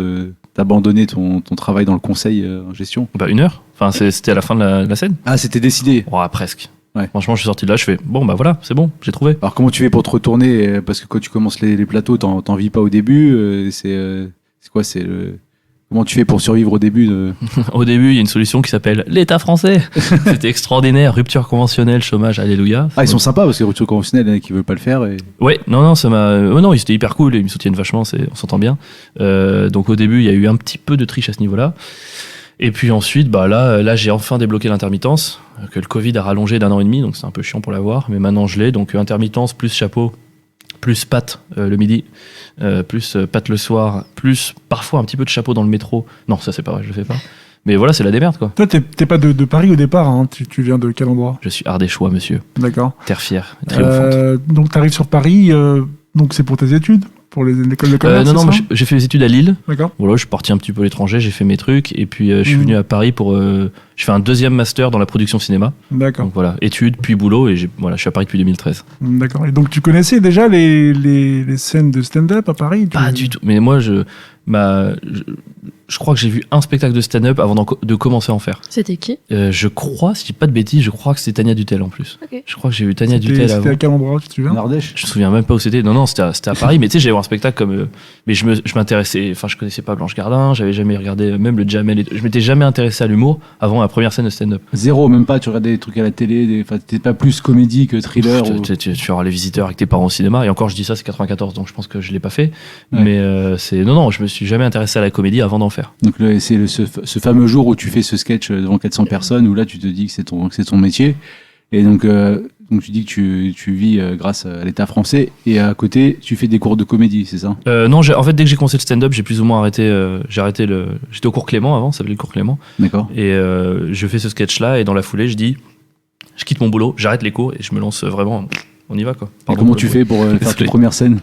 B: d'abandonner ton travail dans le conseil en gestion?
E: Bah 1 heure. Enfin, c'était à la fin de la scène.
B: Ah, c'était décidé.
E: Ouais, presque.
B: Ouais.
E: Franchement, je suis sorti de là, je fais bon bah voilà, c'est bon, j'ai trouvé.
B: Alors comment tu fais pour te retourner? Parce que quand tu commences les plateaux, t'en vis pas au début. C'est quoi? Comment tu fais pour survivre au début
E: Au début, il y a une solution qui s'appelle l'État français. C'était extraordinaire, rupture conventionnelle, chômage, alléluia.
B: Ah, ils sont sympas parce que rupture conventionnelle, il y en a qui veulent pas le faire.
E: Ouais, non, ça m'a. Oh non, ils étaient hyper cool, ils me soutiennent vachement, on s'entend bien. Donc au début, il y a eu un petit peu de triche à ce niveau-là. Et puis ensuite, bah là, j'ai enfin débloqué l'intermittence, que le Covid a rallongé d'1 an et demi, donc c'est un peu chiant pour l'avoir, mais maintenant je l'ai. Donc intermittence plus chapeau, plus pâte le midi, plus pâte le soir, plus parfois un petit peu de chapeau dans le métro. Non, ça c'est pas vrai, je le fais pas. Mais voilà, c'est la démerde quoi.
C: Toi, t'es pas de Paris au départ, hein. Tu viens de quel endroit?
E: Je suis ardéchois, monsieur.
C: D'accord.
E: Terre fière, triomphante.
C: Donc t'arrives sur Paris, donc c'est pour tes études, pour l'école de commerce?
E: Non,
C: c'est
E: moi,
C: ça
E: j'ai fait mes études à Lille.
C: D'accord.
E: Voilà, je suis parti un petit peu à l'étranger, j'ai fait mes trucs, et puis je suis venu à Paris pour. Je fais un 2e master dans la production cinéma.
C: D'accord.
E: Donc voilà, études, puis boulot, et voilà, je suis à Paris depuis 2013.
C: D'accord. Et donc tu connaissais déjà les scènes de stand-up à Paris?
E: Pas du tout. Mais moi, je crois que j'ai vu un spectacle de stand-up avant de commencer à en faire.
A: C'était qui?
E: Je crois, si je dis pas de bêtises, je crois que c'était Tania Dutel en plus.
A: Ok.
E: Je crois que j'ai vu Tania Dutel
C: C'était
E: avant.
C: à quel endroit, tu te souviens?
B: En Ardèche.
E: Je me souviens même pas où c'était. Non, c'était à Paris. Mais tu sais, j'allais voir un spectacle comme. Mais je m'intéressais. Enfin, je connaissais pas Blanche Gardin. J'avais jamais regardé même le Jamel. Je m'étais jamais intéressé à l'humour avant la première scène de stand-up.
B: Zéro, même pas. Tu regardais des trucs à la télé. T'es pas plus comédie que thriller.
E: Tu auras les visiteurs avec tes parents au cinéma. Et encore, je dis ça, c'est 94, donc je pense que je l'ai pas fait.
B: Ouais.
E: Mais non, je me suis jamais intéressé à la comédie avant d'en faire.
B: Donc c'est ce fameux jour où tu fais ce sketch devant 400 personnes, où là tu te dis que c'est ton métier. Et donc tu dis que tu vis grâce à l'État français, et à côté tu fais des cours de comédie, c'est ça?
E: Non, en fait, dès que j'ai commencé le stand-up, j'ai plus ou moins arrêté. J'étais au cours Clément avant, ça s'appelait le cours Clément.
B: D'accord.
E: Et je fais ce sketch-là, et dans la foulée, je dis, je quitte mon boulot, j'arrête les cours, et je me lance vraiment. On y va quoi.
B: Et
E: Pardon
B: comment
E: pour
B: tu
E: le
B: fais pour faire
E: Désolé.
B: tes premières scènes?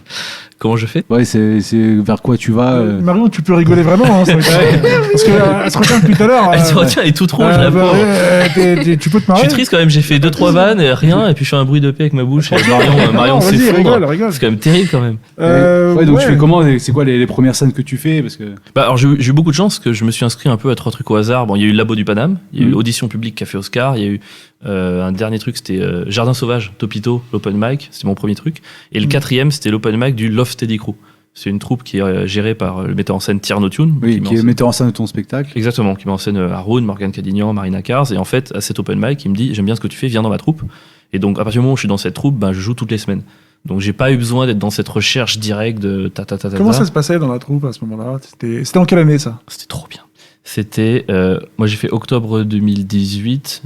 E: Comment je fais?
B: Ouais, c'est vers quoi tu vas
C: Marion, tu peux rigoler vraiment, hein, parce que elle se retient depuis tout à l'heure.
E: Elle se retient, elle est toute rouge, la pauvre.
C: Tu peux te
E: Je
C: marrer?
E: suis triste quand même, j'ai fait 2-3 vannes et rien, et puis je fais un bruit de paix avec ma bouche, et Marion
C: Non, vas-y,
E: s'effondre.
C: rigole.
E: C'est quand même terrible quand même.
B: Ouais, donc tu fais comment? C'est quoi les premières scènes que tu fais? Parce que
E: Bah, alors j'ai eu beaucoup de chance que je me suis inscrit un peu à 3 trucs au hasard. Bon, il y a eu le Labo du Paname, il y a eu Audition publique Café Oscar, il y a eu un dernier truc, c'était Jardin Sauvage, Topito, l'open mic, c'était mon premier truc. Et le 4e, c'était l'open mic du Love Steady Crew. C'est une troupe qui est gérée par le metteur en scène Tierno Tune.
B: Oui,
E: met
B: qui
E: en
B: est
E: scène-
B: metteur en scène de ton spectacle.
E: Exactement, qui met en scène Haroun, Morgane Cadignan, Marina Kars. Et en fait, à cet open mic, il me dit, j'aime bien ce que tu fais, viens dans ma troupe. Et donc, à partir du moment où je suis dans cette troupe, ben, je joue toutes les semaines. Donc, j'ai pas eu besoin d'être dans cette recherche directe de ta.
C: Comment ça se passait dans la troupe à ce moment-là? C'était en quelle année ça?
E: C'était trop bien. C'était, moi j'ai fait octobre 2018,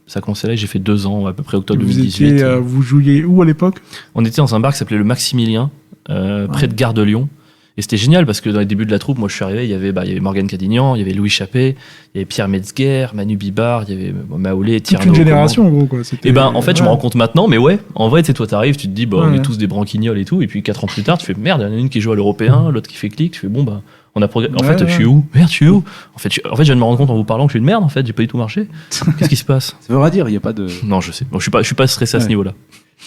E: ça a commencé là, j'ai fait 2 ans, à peu près octobre
C: Vous
E: 2018.
C: étiez, vous jouiez où à l'époque?
E: On était dans un bar qui s'appelait le Maximilien, près de Gare de Lyon. Et c'était génial parce que dans les débuts de la troupe, moi je suis arrivé, il y avait Morgane Cadignan, il y avait Louis Chappé, il y avait Pierre Metzger, Manu Bibar, il y avait Maolé,
C: Toute
E: Tierno.
C: une génération en gros quoi. C'était-
E: Et ben en fait, je me
C: ouais.
E: rends compte maintenant, mais ouais, en vrai, tu sais, toi t'arrives, tu te dis, bah on
C: Ouais.
E: est tous des branquignoles et tout, et puis 4 ans plus tard, tu fais merde, il y en a une qui joue à l'européen, l'autre qui fait clic, tu fais bon bah. On a progressé. En
C: Ouais,
E: fait,
C: ouais.
E: je suis où? Merde, je suis où? En fait, je viens de me rendre compte en vous parlant que je suis une merde, en fait, j'ai pas du tout marché. Qu'est-ce qui se passe?
B: Ça veut rien dire, il n'y a pas de.
E: Non, je sais. Bon, je suis pas stressé à ce
B: Ouais.
E: niveau-là.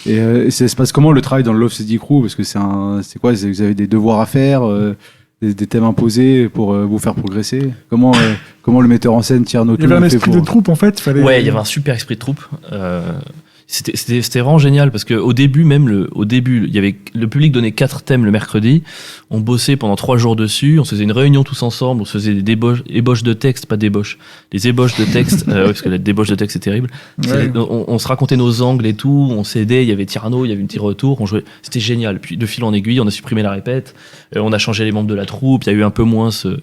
B: Et ça se passe comment le travail dans le Love City Crew? Parce que c'est quoi? Vous avez des devoirs à faire, des thèmes imposés pour vous faire progresser? Comment le metteur en scène Tierno
C: Il y avait un
B: Tune fait
C: esprit
B: pour...
C: de troupe en fait. Fallait...
E: Ouais, il y avait un super esprit de troupe. C'était vraiment génial parce que au début, il y avait le public donnait 4 thèmes le mercredi. On bossait pendant 3 jours dessus. On se faisait une réunion tous ensemble. On se faisait des ébauches de texte, pas débauches. Des ébauches de texte, ouais, parce que la débauche de texte c'est terrible.
C: Ouais.
E: On se racontait nos angles et tout. On s'aidait. Il y avait Tierno, il y avait une tir retour. On jouait. C'était génial. Puis de fil en aiguille, on a supprimé la répète. On a changé les membres de la troupe. Il y a eu un peu moins ce.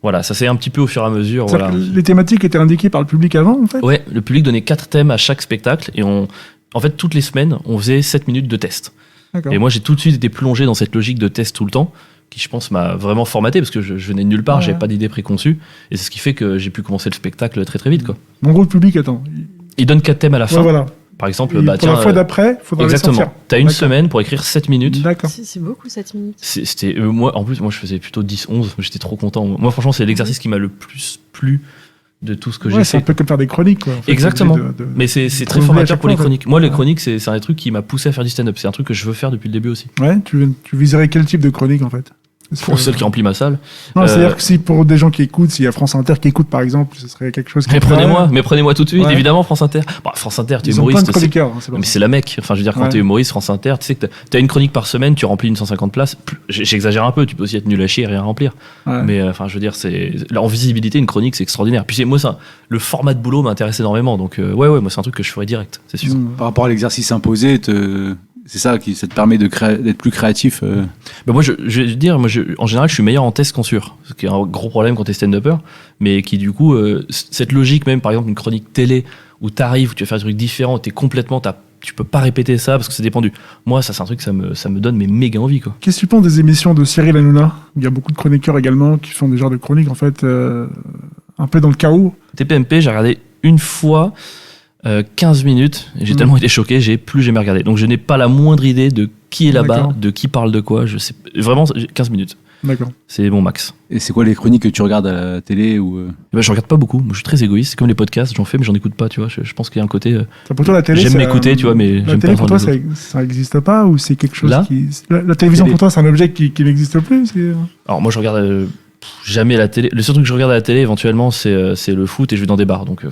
E: Voilà, ça s'est un petit peu au fur et à mesure.
C: C'est-à-dire
E: Voilà.
C: que les thématiques étaient indiquées par le public avant en fait.
E: Ouais, le public donnait 4 thèmes à chaque spectacle et en fait, toutes les semaines, on faisait 7 minutes de test.
C: D'accord.
E: Et moi, j'ai tout de suite été plongé dans cette logique de test tout le temps, qui, je pense, m'a vraiment formaté parce que je venais de nulle part,
C: Ouais.
E: j'avais pas d'idée préconçue. Et c'est ce qui fait que j'ai pu commencer le spectacle très très vite, quoi.
C: En gros le public attend.
E: Il donne 4 thèmes à la fin.
C: Ouais, voilà.
E: Par exemple,
C: Et
E: bah
C: pour la
E: tiens.
C: fois d'après, faudra les
E: Exactement.
C: sortir.
E: T'as une
C: D'accord.
E: semaine pour écrire 7 minutes.
C: D'accord.
A: C'est beaucoup 7 minutes.
E: C'était moi en plus moi je faisais plutôt 10-11, j'étais trop content. Moi franchement, c'est l'exercice qui m'a le plus plu de tout ce que
C: Ouais,
E: j'ai
C: c'est un
E: fait.
C: peu comme faire des chroniques quoi. En fait,
E: Exactement.
C: t'es obligé de-
E: Mais c'est très
C: renouveler à
E: formateur
C: chaque
E: pour les
C: fois, en fait.
E: chroniques. Moi, les
C: Ouais.
E: chroniques, c'est un truc qui m'a poussé à faire du stand-up. C'est un truc que je veux faire depuis le début aussi.
C: Ouais, tu viserais quel type de chronique en fait?
E: Pour celle qui remplit ma salle.
C: Non, c'est-à-dire que si pour des gens qui écoutent, s'il y a France Inter qui écoute par exemple, ce serait quelque chose qui.
E: Mais prenez-moi tout de suite,
C: Ouais.
E: évidemment, France Inter. Bah, France Inter, t'es
C: Ils ont plein de
E: humoriste.
C: chroniqueurs. hein, c'est
E: Mais
C: pas
E: c'est la mec. Enfin, je veux dire, quand
C: Ouais.
E: t'es humoriste, France Inter, tu sais que t'as une chronique par semaine, tu remplis une 150 places. J'exagère un peu, tu peux aussi être nul à chier et rien remplir.
C: Ouais.
E: Mais enfin, je veux dire, là, en visibilité, une chronique, c'est extraordinaire. Puis moi, le format de boulot m'intéresse énormément. Donc, ouais, moi, c'est un truc que je ferais direct, c'est sûr.
C: Mm.
B: Par rapport à l'exercice imposé, c'est ça ça te permet d'être plus créatif.
E: Bah moi, je vais te dire, en général, je suis meilleur en test qu'en sur. Ce qui est un gros problème quand t'es stand-upper. Mais qui, du coup, cette logique, même par exemple, une chronique télé où t'arrives, où tu vas faire des trucs différents, tu peux pas répéter ça parce que c'est dépendu. Moi, ça, c'est un truc, ça me donne mais méga envie, quoi.
C: Qu'est-ce que tu penses des émissions de Cyril Hanouna? Il y a beaucoup de chroniqueurs également qui font des genres de chroniques en fait un peu dans le chaos.
E: TPMP, j'ai regardé une fois 15 minutes et j'ai tellement été choqué, j'ai plus jamais regardé. Donc je n'ai pas la moindre idée de qui est là-bas,
C: D'accord.
E: de qui parle de quoi. Je sais vraiment 15 minutes.
C: D'accord.
E: C'est mon max.
B: Et c'est quoi les chroniques que tu regardes à la télé ou
E: Et ben, je regarde pas beaucoup. Moi, je suis très égoïste. C'est comme les podcasts, j'en fais mais j'en écoute pas. Tu vois, je pense qu'il y a un côté.
C: Pour toi, la télé,
E: J'aime
C: c'est,
E: m'écouter, tu vois, mais
C: la
E: j'aime
C: télé
E: pas
C: pour toi,
E: entendre les
C: ça n'existe pas ou c'est quelque chose
E: Là
C: qui. La télévision
E: Télé.
C: pour toi, c'est un objet qui n'existe plus.
E: Alors moi, je regarde jamais la télé. Le seul truc que je regarde à la télé éventuellement, c'est le foot et je vais dans des bars. Donc,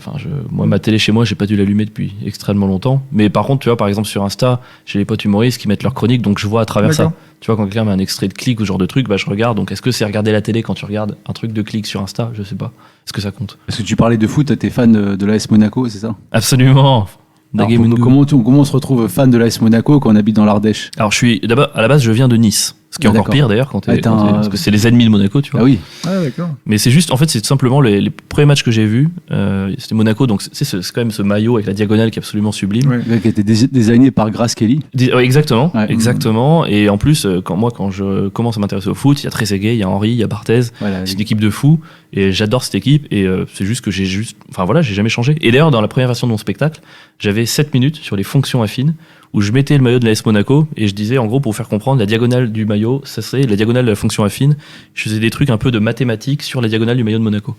E: moi, ma télé chez moi, j'ai pas dû l'allumer depuis extrêmement longtemps. Mais par contre, tu vois, par exemple sur Insta, j'ai les potes humoristes qui mettent leurs chroniques, donc je vois à travers ça.
C: D'accord.
E: Tu vois, quand quelqu'un met un extrait de Click ou ce genre de truc, bah je regarde. Donc, est-ce que c'est regarder la télé quand tu regardes un truc de Click sur Insta? Je sais pas. Est-ce que ça compte?
B: Parce que tu parlais de foot, t'es fan de l'AS Monaco, c'est ça?
E: Absolument.
B: Alors,
E: Nagay Mungu.
B: comment on se retrouve fan de l'AS Monaco quand on habite dans l'Ardèche?
E: Alors, d'abord, à la base, je viens de Nice. Ce qui est encore
B: D'accord.
E: pire d'ailleurs parce que c'est les ennemis de Monaco, tu vois.
B: Ah oui.
C: Ah, d'accord.
E: Mais c'est juste, en fait, c'est tout simplement les premiers matchs que j'ai vus. C'était Monaco, donc c'est quand même ce maillot avec la diagonale qui est absolument sublime.
C: Ouais.
B: Qui a été designé par Grace Kelly.
E: Ouais, exactement,
B: Ouais.
E: exactement. Et en plus, quand je commence à m'intéresser au foot, il y a Trezeguet, il y a Henry, il y a Barthez.
B: Voilà.
E: C'est une équipe de fous et j'adore cette équipe. Et c'est juste que j'ai jamais changé. Et d'ailleurs, dans la première version de mon spectacle, j'avais 7 minutes sur les fonctions affines où je mettais le maillot de l'AS Monaco et je disais, en gros, pour vous faire comprendre, la diagonale du maillot, ça serait la diagonale de la fonction affine. Je faisais des trucs un peu de mathématiques sur la diagonale du maillot de Monaco.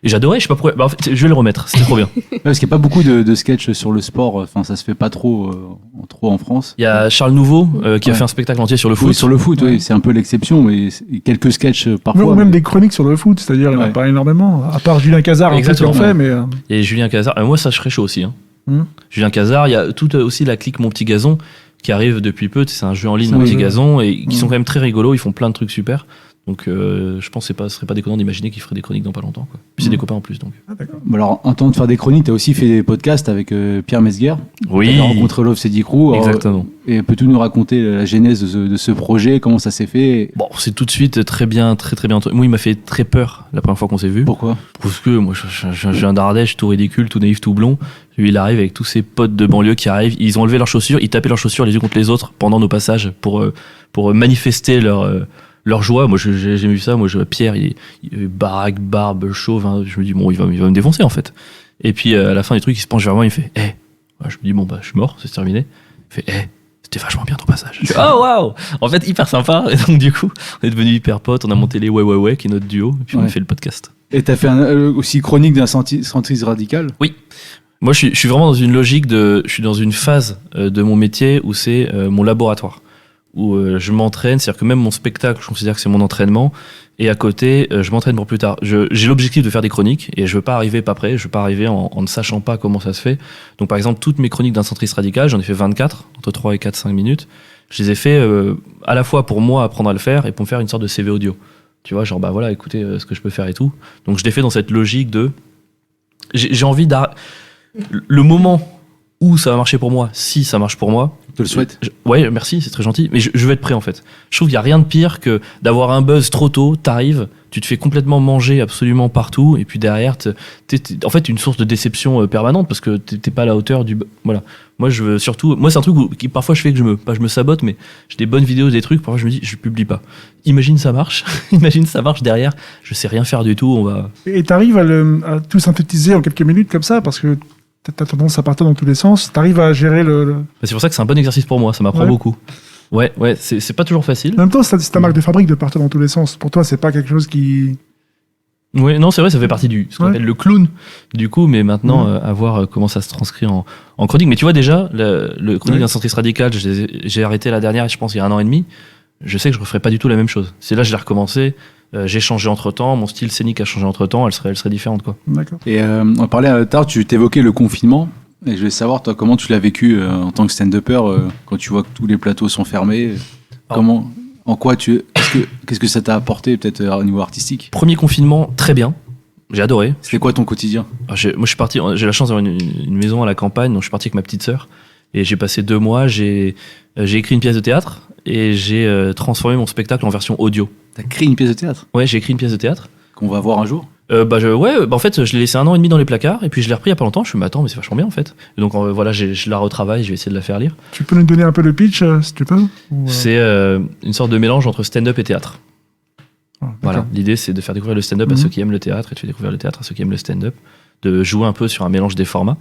E: Et j'adorais, je sais pas pourquoi. Bah, en fait, je vais le remettre, c'était trop bien.
B: Ouais, parce qu'il n'y a pas beaucoup de sketchs sur le sport. Enfin, ça se fait pas trop en France.
E: Il y a Charles Nouveau qui a
B: Ouais.
E: fait un spectacle entier sur le foot.
B: Oui, sur le foot,
C: Ouais.
B: oui, c'est un peu l'exception, mais quelques sketchs parfois.
C: Ou même
B: mais-
C: des chroniques sur le foot, c'est-à-dire il n'y en a
B: Ouais.
C: pas énormément. À part Julien Cazard, en fait, qui
E: Exactement.
C: en fait, mais.
E: Et Julien Cazard, moi ça je serais chaud aussi. Hein.
C: Hmm.
E: Julien Cazard, il y a toute aussi la clique Mon Petit Gazon qui arrive depuis peu. C'est un jeu en ligne
C: Oui,
E: anti-gazon et qui sont
C: Ouais.
E: quand même très rigolos. Ils font plein de trucs super. Donc je pense que ce serait pas déconnant d'imaginer qu'ils feraient des chroniques dans pas longtemps, quoi. Puis c'est des copains en plus, donc.
C: Ah, d'accord.
B: Bon, alors, en temps de faire des chroniques, tu as aussi fait des podcasts avec Pierre Mesguer.
E: Oui,
B: Tu as rencontré Love City Crew. Alors,
E: exactement.
B: et peux-tu nous raconter la genèse de ce projet, comment ça s'est fait?
E: Bon, c'est tout de suite très bien. Moi, il m'a fait très peur la première fois qu'on s'est vu.
B: Pourquoi?
E: Parce que moi, je viens d'Ardèche, tout ridicule, tout naïf, tout blond. Lui, il arrive avec tous ses potes de banlieue qui arrivent. Ils ont enlevé leurs chaussures, ils tapaient leurs chaussures les uns contre les autres pendant nos passages pour manifester leur joie. Moi, j'ai vu ça. Moi, Pierre, il est baraque, barbe, chauve. Hein. Je me dis, bon, il va me défoncer, en fait. Et puis, à la fin du truc, il se penche vers moi, il fait, hé. Je me dis, bon, bah, je suis mort, c'est terminé. Il fait, hé, c'était vachement bien ton passage. Je fais, oh, waouh! En fait, hyper sympa. Et donc, du coup, on est devenus hyper potes. On a monté les Ouais, qui est notre duo. Et puis, on a
B: Ouais.
E: fait le podcast.
B: Et tu as fait aussi chronique d'un centrisme radical?
E: Moi, je suis vraiment dans une logique je suis dans une phase de mon métier où c'est mon laboratoire, où je m'entraîne, c'est-à-dire que même mon spectacle, je considère que c'est mon entraînement, et à côté, je m'entraîne pour plus tard. J'ai l'objectif de faire des chroniques, et je veux pas arriver pas prêt, je veux pas arriver en ne sachant pas comment ça se fait. Donc, par exemple, toutes mes chroniques d'un centriste radical, j'en ai fait 24, entre 3 et 4, 5 minutes. Je les ai fait à la fois pour moi apprendre à le faire, et pour me faire une sorte de CV audio. Tu vois, genre, bah voilà, écoutez ce que je peux faire et tout. Donc, je l'ai fait dans cette logique de... J'ai envie le moment où ça va marcher pour moi, si ça marche pour moi,
B: Je te le souhaite.
E: ouais, merci, c'est très gentil, mais je veux être prêt en fait. Je trouve qu'il n'y a rien de pire que d'avoir un buzz trop tôt, t'arrives, tu te fais complètement manger absolument partout, et puis derrière, t'es en fait une source de déception permanente parce que t'es pas à la hauteur du. Voilà. Moi, je veux surtout. Moi, c'est un truc qui parfois je fais que je me sabote, mais j'ai des bonnes vidéos, des trucs, parfois je me dis, je publie pas. Imagine ça marche, imagine ça marche derrière, je sais rien faire du tout, on va.
C: Et t'arrives à tout synthétiser en quelques minutes comme ça, parce que t'as tendance à partir dans tous les sens. T'arrives à gérer
E: C'est pour ça que c'est un bon exercice pour moi, ça m'apprend
C: Ouais.
E: beaucoup. Ouais, c'est pas toujours facile.
C: En même temps, c'est ta marque de fabrique de partir dans tous les sens. Pour toi, c'est pas quelque chose qui...
E: Oui, non, c'est vrai, ça fait partie ce qu'on
C: Ouais.
E: appelle le clown, du coup, mais maintenant, à voir comment ça se transcrit en chronique. Mais tu vois, déjà, le chronique
C: Ouais.
E: d'un centriste radical, j'ai arrêté la dernière, je pense, il y a 1 an et demi. Je sais que je referai pas du tout la même chose. C'est là, je l'ai recommencé. J'ai changé entre temps, mon style scénique a changé entre temps, elle serait différente, quoi.
C: D'accord.
B: Et on parlait à tard, tu t'évoquais le confinement. Et je voulais savoir, toi, comment tu l'as vécu en tant que stand-upper quand tu vois que tous les plateaux sont fermés. Comment, en quoi qu'est-ce que ça t'a apporté, peut-être au niveau artistique?
E: Premier confinement, très bien. J'ai adoré.
B: C'était quoi ton quotidien?
E: Moi, je suis parti, j'ai la chance d'avoir une maison à la campagne, donc je suis parti avec ma petite sœur. Et j'ai passé 2 mois, j'ai écrit une pièce de théâtre et j'ai transformé mon spectacle en version audio.
B: T'as créé une pièce de théâtre
E: Ouais, j'ai écrit une pièce de théâtre.
B: qu'on va voir un jour?
E: En fait, je l'ai laissé 1 an et demi dans les placards et puis je l'ai repris il y a pas longtemps. Je me suis dit, mais attends, mais c'est vachement bien en fait. Et donc voilà, je la retravaille, je vais essayer de la faire lire.
C: Tu peux nous donner un peu le pitch, si tu peux ou,
E: C'est une sorte de mélange entre stand-up et théâtre.
C: ah,
E: Voilà,
C: d'accord.
E: l'idée c'est de faire découvrir le stand-up à
C: Mhm.
E: ceux qui aiment le théâtre et de faire découvrir le théâtre à ceux qui aiment le stand-up, de jouer un peu sur un mélange des formats.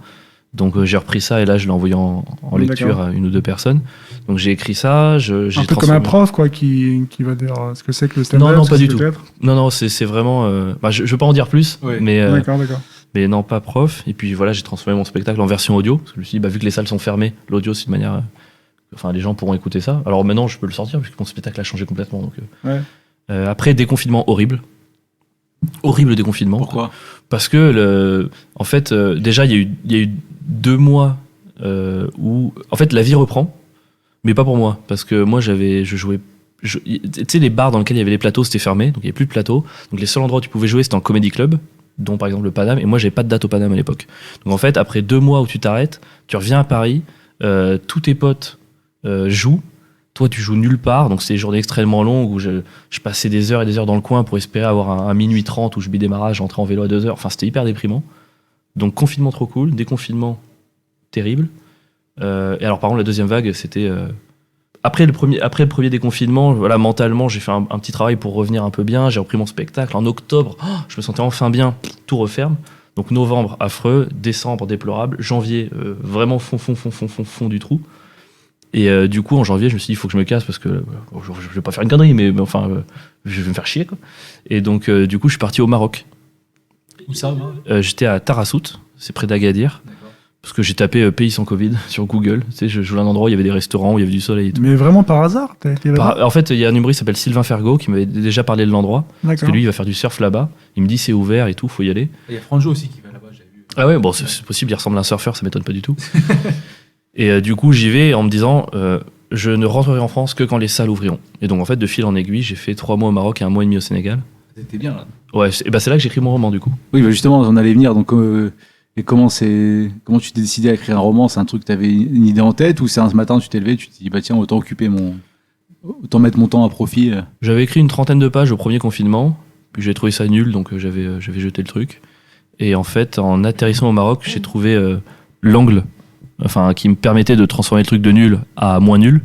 E: Donc j'ai repris ça et là je l'ai envoyé en lecture
C: D'accord.
E: à 1 ou 2 personnes. Donc j'ai écrit ça, j'ai
C: Un peu comme
E: transformé.
C: un prof, quoi, qui va dire ce que c'est que le stand-up.
E: Non,
C: ce
E: pas
C: que
E: du
C: c'est
E: tout.
C: le théâtre.
E: Non, c'est vraiment. Je veux pas en dire plus,
B: Ouais.
E: mais
C: D'accord.
E: mais non, pas prof. Et puis voilà, j'ai transformé mon spectacle en version audio. Parce que je me suis dit, bah, vu que les salles sont fermées, l'audio, c'est une manière. Enfin, les gens pourront écouter ça. Alors maintenant, je peux le sortir, puisque mon spectacle a changé complètement. Donc,
C: Ouais.
E: après, déconfinement horrible. Horrible déconfinement.
B: Pourquoi?
E: Parce que, en fait, déjà, il y a eu 2 mois où. En fait, la vie reprend, mais pas pour moi. Parce que moi, je jouais. Tu sais, les bars dans lesquels il y avait les plateaux, c'était fermé, donc il n'y avait plus de plateaux. Donc les seuls endroits où tu pouvais jouer, c'était en comedy club, dont par exemple le Paname, et moi j'avais pas de date au Paname à l'époque. Donc en fait, après 2 mois où tu t'arrêtes, tu reviens à Paris, tous tes potes jouent, toi tu joues nulle part, donc c'est des journées extrêmement longues où je passais des heures et des heures dans le coin pour espérer avoir un minuit 30 où je bidémarrage, j'entrais en vélo à 2 heures, enfin c'était hyper déprimant. Donc confinement trop cool, déconfinement terrible. Et alors par contre la deuxième vague, c'était... Après le premier déconfinement, voilà, mentalement, j'ai fait un petit travail pour revenir un peu bien. J'ai repris mon spectacle en octobre. Je me sentais enfin bien. Tout referme. Donc novembre, affreux. Décembre, déplorable. Janvier, vraiment fond du trou. Et du coup, en janvier, je me suis dit, il faut que je me casse parce que je vais pas faire une connerie, mais enfin, je vais me faire chier, quoi. Et donc, du coup, je suis parti au Maroc.
B: Où ça?
E: J'étais à Tarasout, c'est près d'Agadir. Parce que j'ai tapé pays sans Covid sur Google. Tu sais, je voulais un endroit où il y avait des restaurants, où il y avait du soleil et tout.
C: Mais vraiment par hasard, t'as été là-bas.
E: En fait, il y a un humoriste qui s'appelle Sylvain Fergo qui m'avait déjà parlé de l'endroit. Parce
C: D'accord.
E: que lui, il va faire du surf là-bas. Il me dit c'est ouvert et tout, faut y aller.
B: Il y a Franjo aussi qui va là-bas, j'avais vu.
E: Ah ouais, bon, c'est possible, il ressemble à un surfeur, ça m'étonne pas du tout. Et du coup, j'y vais en me disant, je ne rentrerai en France que quand les salles ouvriront. Et donc en fait, de fil en aiguille, j'ai fait 3 mois au Maroc et 1 mois et demi au Sénégal.
B: C'était bien là.
E: Ouais, c'est là que j'ai écrit mon roman du coup.
B: Oui, bah justement, on allait venir. Donc, et comment tu t'es décidé à écrire un roman? C'est un truc que tu avais une idée en tête ou c'est un matin tu t'es levé, tu t'es dit bah tiens, autant mettre mon temps à profit.
E: J'avais écrit une 30aine de pages au premier confinement, puis j'ai trouvé ça nul, donc j'avais jeté le truc. Et en fait, en atterrissant au Maroc, j'ai trouvé l'angle, qui me permettait de transformer le truc de nul à moins nul.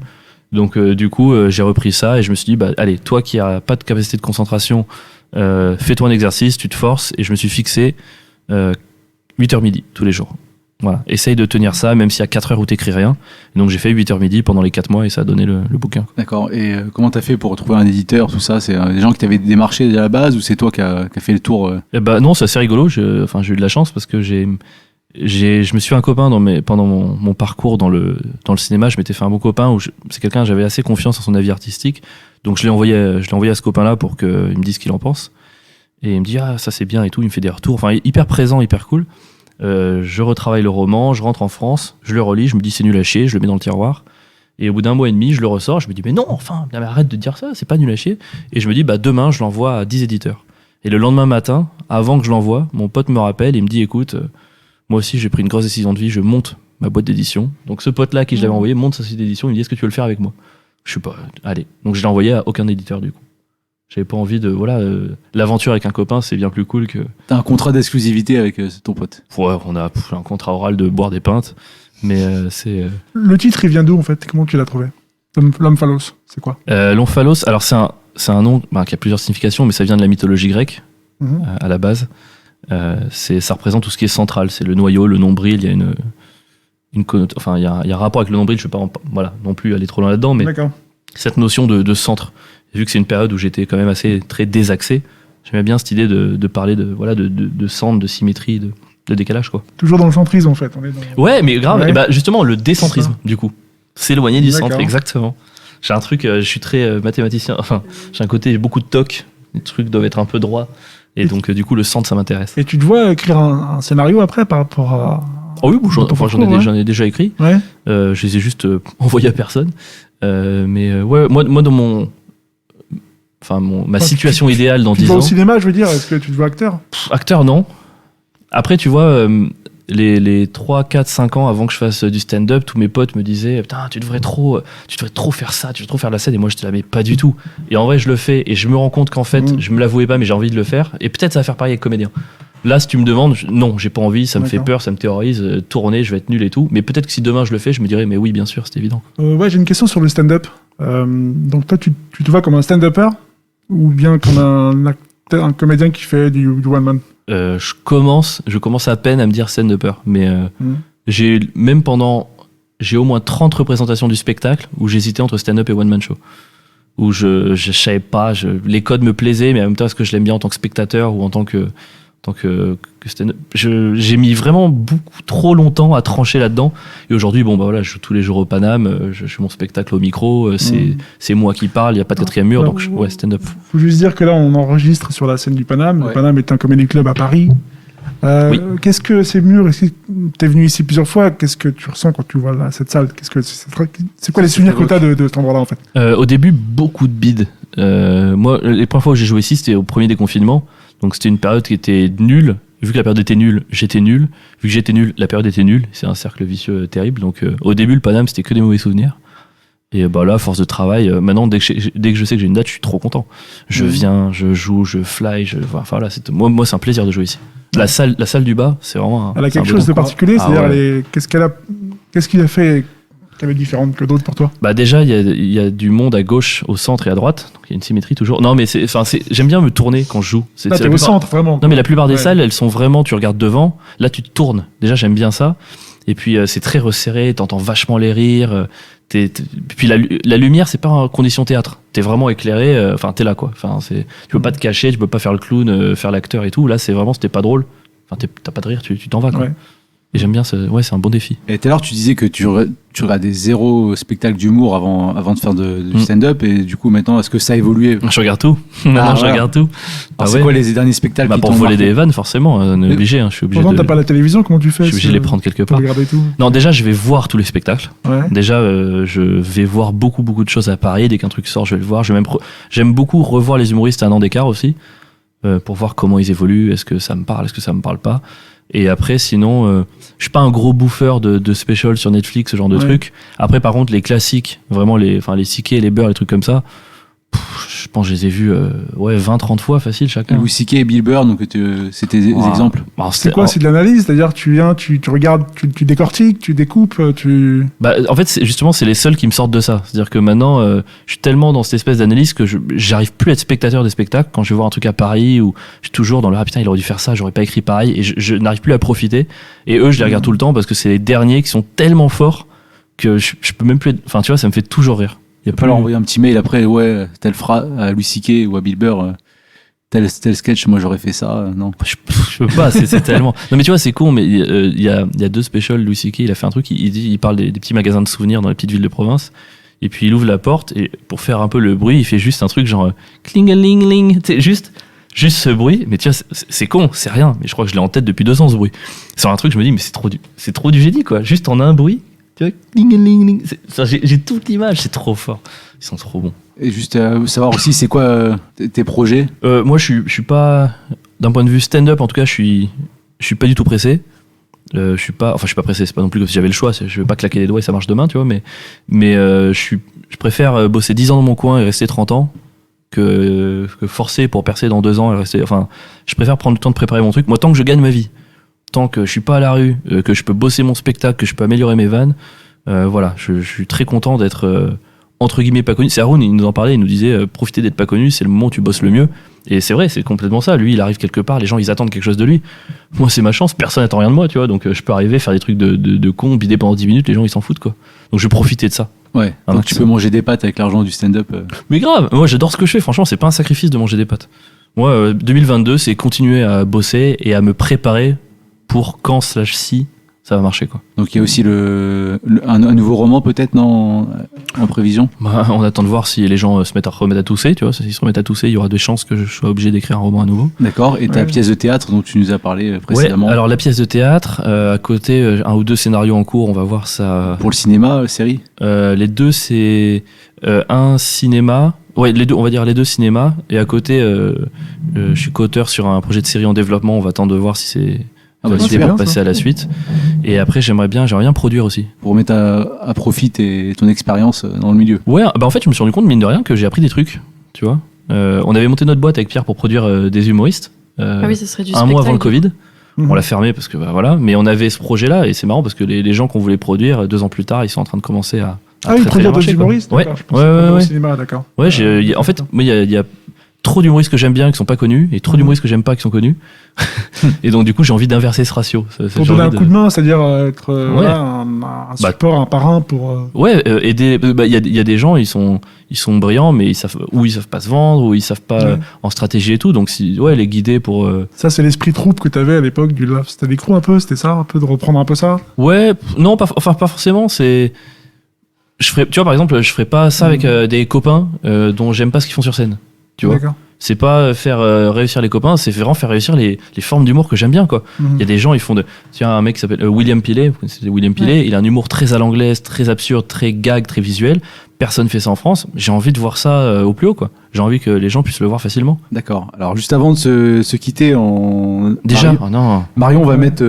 E: Donc du coup, j'ai repris ça et je me suis dit, bah allez, toi qui n'as pas de capacité de concentration, fais-toi un exercice, tu te forces. Et je me suis fixé 8h midi tous les jours. Voilà, essaye de tenir ça, même s'il y a 4 heures où t'écris rien. Et donc j'ai fait 8h midi pendant les 4 mois et ça a donné le bouquin.
B: D'accord. Et comment t'as fait pour trouver un éditeur, tout ça? C'est des gens qui t'avaient démarché à la base ou c'est toi qui a fait le tour
E: Eh bah non, c'est assez rigolo. J'ai eu de la chance parce que je me suis fait un copain pendant mon parcours dans le cinéma. Je m'étais fait un bon copain c'est quelqu'un, j'avais assez confiance en son avis artistique. Donc je l'ai envoyé à ce copain-là pour qu'il me dise ce qu'il en pense. Et il me dit, ah, ça c'est bien et tout. Il me fait des retours. Enfin, hyper présent, hyper cool. Je retravaille le roman, je rentre en France, je le relis, je me dis c'est nul à chier, je le mets dans le tiroir. Et au bout d'1 mois et demi, je le ressors, je me dis mais non, mais arrête de dire ça, c'est pas nul à chier. Et je me dis bah demain, je l'envoie à 10 éditeurs. Et le lendemain matin, avant que je l'envoie, mon pote me rappelle et il me dit écoute, moi aussi j'ai pris une grosse décision de vie, je monte ma boîte d'édition. Donc ce pote-là qui je l'avais envoyé monte sa société d'édition, il me dit est-ce que tu veux le faire avec moi? Je sais pas, allez. Donc je l'ai envoyé à aucun éditeur du coup. J'avais pas envie de... l'aventure avec un copain, c'est bien plus cool que...
B: T'as un contrat d'exclusivité avec ton pote?
E: Ouais, on a un contrat oral de boire des pintes, mais c'est...
C: Le titre, il vient d'où, en fait? Comment tu l'as trouvé? L'Omphalos, c'est quoi?
E: L'Omphalos, alors c'est un nom qui a plusieurs significations, mais ça vient de la mythologie grecque, à la base. Ça représente tout ce qui est central, c'est le noyau, le nombril, il y a il y a un rapport avec le nombril, je ne vais pas non plus aller trop loin là-dedans, mais
C: D'accord.
E: cette notion de centre. Et vu que c'est une période où j'étais quand même très désaxé, j'aimais bien cette idée de parler de centre, de symétrie, de décalage, quoi.
C: Toujours dans le centrisme, en fait. On est dans...
E: Ouais, mais grave.
C: Ouais.
E: Et bah, justement, le décentrisme, du coup. S'éloigner du
C: D'accord.
E: centre, exactement. J'ai un truc, je suis très mathématicien. Enfin, j'ai un côté, beaucoup de toc. Les trucs doivent être un peu droits. Et donc, du coup, le centre, ça m'intéresse.
C: Et tu te vois écrire un scénario après par rapport à...
E: Oh oui, j'en ai
C: ouais.
E: déjà écrit.
C: Ouais.
E: Je les ai juste envoyés à personne. Mais ouais, moi dans ma situation idéale dans
C: Tu
E: 10
C: vas
E: ans.
C: au cinéma, je veux dire, est-ce que tu te vois acteur?
E: Acteur, non. Après, tu vois, les 3, 4, 5 ans avant que je fasse du stand-up, tous mes potes me disaient putain, tu devrais trop faire ça, tu devrais trop faire la scène. Et moi, j'étais là, mais pas du tout. Et en vrai, je le fais et je me rends compte qu'en fait, je me l'avouais pas, mais j'ai envie de le faire. Et peut-être ça va faire pareil avec comédien. Là, si tu me demandes, non, j'ai pas envie, ça me fait
C: D'accord.
E: peur, ça me terrorise. Tourner, je vais être nul et tout. Mais peut-être que si demain je le fais, je me dirais, mais oui, bien sûr, c'est évident.
C: Ouais, j'ai une question sur le stand-up. Donc toi, tu te vois comme un stand-upper ou bien comme un comédien qui fait du one-man?
E: Je commence à peine à me dire stand-upper, mais j'ai au moins 30 représentations du spectacle où j'hésitais entre stand-up et one-man show. Où je savais pas, les codes me plaisaient, mais en même temps, est-ce que je l'aime bien en tant que spectateur ou en tant que stand-up. J'ai mis vraiment beaucoup trop longtemps à trancher là-dedans. Et aujourd'hui, je joue tous les jours au Paname, je fais mon spectacle au micro, c'est moi qui parle, il n'y a pas de quatrième mur, donc ouais, stand-up.
C: Faut juste dire que là, on enregistre sur la scène du Paname.
B: Ouais.
C: Le Paname est un comedy club à Paris.
E: Oui.
C: Qu'est-ce que ces murs, t'es venu ici plusieurs fois, qu'est-ce que tu ressens quand tu vois cette salle? C'est quoi les souvenirs que t'as de cet endroit-là, en fait?
E: Au début, beaucoup de bides. Moi, les premières fois où j'ai joué ici, c'était au premier déconfinement. Donc c'était une période qui était nulle. Vu que la période était nulle, j'étais nul. Vu que j'étais nul, la période était nulle. C'est un cercle vicieux terrible. Donc au début, le Paname, c'était que des mauvais souvenirs. Et là, à force de travail, maintenant, dès que je sais que j'ai une date, je suis trop content. Je viens, je joue, je fly. Enfin là, moi, c'est un plaisir de jouer ici. La salle du bas, c'est vraiment.
C: Elle a quelque chose de particulier, c'est-à-dire qu'est-ce qu'il a fait qui avait différente que d'autres pour toi?
E: Bah déjà, il y a du monde à gauche, au centre et à droite. Donc il y a une symétrie toujours. Non, mais j'aime bien me tourner quand je joue.
C: Là, t'es au centre, vraiment.
E: Non, mais la plupart des
C: Ouais.
E: salles, elles sont vraiment, tu regardes devant. Là, tu te tournes. Déjà, j'aime bien ça. Et puis, c'est très resserré. T'entends vachement les rires. Puis la lumière, c'est pas une condition théâtre. T'es vraiment éclairé. Enfin, t'es là, quoi. Enfin, tu peux pas te cacher. Tu peux pas faire le clown, faire l'acteur et tout. Là, c'est vraiment, c'était pas drôle. Enfin, t'as pas de rire. Tu t'en vas, quoi.
C: Ouais.
E: Et j'aime bien. C'est un bon défi.
B: Et tout à l'heure, tu disais que tu tu regardais zéro spectacle d'humour avant de faire du stand-up, et du coup maintenant, est-ce que ça a évolué?
E: Je regarde tout. Maintenant, je
B: voilà.
E: regarde tout.
B: Alors, c'est quoi les derniers spectacles qui
E: pour
B: t'ont
E: voler
B: marqué?
E: des vannes, forcément, on est obligé. Je suis obligé
C: Pourtant,
E: de.
C: t'as pas la télévision, comment tu fais?
E: Je suis obligé de les prendre quelque
C: Pour
E: part.
C: regarder tout.
E: Non, déjà, je vais voir tous les spectacles.
C: Ouais.
E: Déjà, je vais voir beaucoup de choses à Paris. Dès qu'un truc sort, je vais le voir. J'aime beaucoup revoir les humoristes à un an d'écart aussi, pour voir comment ils évoluent. Est-ce que ça me parle? Est-ce que ça me parle pas? Et après, sinon, je suis pas un gros bouffeur de specials sur Netflix, ce genre de
C: Ouais.
E: trucs. Après, par contre, les classiques, vraiment les Siké, les Beurre, les trucs comme ça, je pense que je les ai vus 20-30 fois facile chacun.
B: Louis C.K. et Bill Burr, donc c'était des
E: Wow.
B: exemples.
E: Alors,
C: C'est quoi? C'est de l'analyse? C'est-à-dire, tu viens, tu regardes, tu décortiques, tu découpes, tu.
E: Bah, en fait, c'est les seuls qui me sortent de ça. C'est-à-dire que maintenant, je suis tellement dans cette espèce d'analyse que j'arrive plus à être spectateur des spectacles. Quand je vais voir un truc à Paris, ou je suis toujours dans le putain, il aurait dû faire ça, j'aurais pas écrit pareil, et je n'arrive plus à profiter. Et eux, je les regarde tout le temps parce que c'est les derniers qui sont tellement forts que je peux même plus être. Enfin, tu vois, ça me fait toujours rire.
B: Il y a pas leur envoyer un petit mail après, ouais, telle phrase à Louis C.K. ou à Bill Burr, tel sketch, moi j'aurais fait ça, non.
E: Je peux pas, c'est tellement. Non, mais tu vois, c'est con, mais il y a 2 specials. Louis C.K. il a fait un truc, il parle des petits magasins de souvenirs dans les petites villes de province. Et puis il ouvre la porte, et pour faire un peu le bruit, il fait juste un truc genre cling-a-ling-ling. Tu sais, juste ce bruit. Mais tu vois, c'est con, c'est rien. Mais je crois que je l'ai en tête depuis 2 ans, ce bruit. C'est un truc, je me dis, mais c'est trop du génie, quoi. Juste en un bruit. Tu vois, cling-a-ling-ling. J'ai toute l'image, c'est trop fort. Ils sont trop bons.
B: Et juste savoir aussi, c'est quoi tes projets?
E: Moi, je suis pas, d'un point de vue stand-up, en tout cas, je suis pas du tout pressé. Je suis pas pressé, c'est pas non plus comme si j'avais le choix, je vais pas claquer les doigts et ça marche demain, tu vois, mais je préfère bosser 10 ans dans mon coin et rester 30 ans que forcer pour percer dans 2 ans et rester, enfin, je préfère prendre le temps de préparer mon truc. Moi, tant que je gagne ma vie, tant que je suis pas à la rue, que je peux bosser mon spectacle, que je peux améliorer mes vannes, voilà, je suis très content d'être entre guillemets pas connu. C'est Haroun, il nous en parlait, il nous disait profiter d'être pas connu, c'est le moment où tu bosses le mieux. Et c'est vrai, c'est complètement ça. Lui, il arrive quelque part, les gens ils attendent quelque chose de lui. Moi, c'est ma chance, personne n'attend rien de moi, tu vois. Donc je peux arriver, faire des trucs de con, bider pendant 10 minutes, les gens ils s'en foutent, quoi. Donc je vais profiter de ça.
B: Ouais,
E: Ah,
B: donc tu peux manger des pâtes avec l'argent du stand-up.
E: Mais grave, moi j'adore ce que je fais, franchement, c'est pas un sacrifice de manger des pâtes. Moi, 2022, c'est continuer à bosser et à me préparer pour quand/si ça va marcher, quoi.
B: Donc il y a aussi un nouveau roman peut-être, non, en prévision?
E: Bah, on attend de voir si les gens se remettent à tousser, tu vois. S'ils se remettent à tousser, il y aura des chances que je sois obligé d'écrire un roman à nouveau.
B: D'accord, et ta
C: Ouais.
B: pièce de théâtre dont tu nous as parlé précédemment,
E: Ouais, alors la pièce de théâtre, à côté, 1 ou 2 scénarios en cours, on va voir ça.
B: pour le cinéma, série?
E: Les 2, c'est un cinéma. Ouais, les 2, on va dire les 2 cinémas. Et à côté, je suis co-auteur sur un projet de série en développement. On va attendre de voir si c'est
B: Ah bah,
E: validé
B: super,
E: pour
C: ça.
E: passer à la suite. Et après, j'aimerais bien produire aussi.
B: Pour mettre à profit ton expérience dans le milieu.
E: Ouais, bah en fait, je me suis rendu compte, mine de rien, que j'ai appris des trucs. Tu vois, on avait monté notre boîte avec Pierre pour produire des humoristes.
A: Ah oui, ce serait du
E: un mois avant le
A: spectacle.
E: Covid.
C: Mhm.
E: On l'a fermé parce que bah, voilà, mais on avait ce projet-là et c'est marrant parce que les gens qu'on voulait produire 2 ans plus tard, ils sont en train de commencer à
C: Ah oui,
E: très, très
C: produire
E: bien marcher,
C: des
E: quoi.
C: humoristes,
E: Ouais,
C: d'accord. Je
E: ouais,
C: pensais
E: ouais,
C: au
E: ouais.
C: cinéma, d'accord.
E: Ouais, en fait, moi, il y a trop d'humoristes que j'aime bien qui sont pas connus et trop d'humoristes que j'aime pas qui sont connus. Et donc, du coup, j'ai envie d'inverser ce ratio.
C: Pour donner un coup de main, c'est-à-dire être
E: Ouais.
C: voilà, un support, un parrain pour.
E: Ouais, aider. Bah, il y a des gens, ils sont brillants, mais ils savent pas se vendre, ou ils savent pas
C: Ouais.
E: en stratégie et tout. Donc, les guider pour.
C: Ça, c'est l'esprit troupe que tu avais à l'époque du Love. C'était l'écrou un peu, c'était ça, un peu de reprendre un peu ça.
E: Ouais, non, pas forcément. Tu vois, par exemple, je ferais pas ça avec des copains dont j'aime pas ce qu'ils font sur scène. Tu vois.
C: D'accord.
E: C'est pas faire réussir les copains, c'est vraiment faire réussir les formes d'humour que j'aime bien, quoi.
C: Mhm.
E: Il y a des gens, ils font tiens, un mec qui s'appelle William Pillet, vous connaissez William Pillet, il a un humour très à l'anglaise, très absurde, très gag, très visuel. Personne fait ça en France. J'ai envie de voir ça au plus haut, quoi. J'ai envie que les gens puissent le voir facilement.
B: D'accord. Alors juste avant de se quitter,
E: Déjà,
B: Marion,
E: oh non.
B: Marion va mettre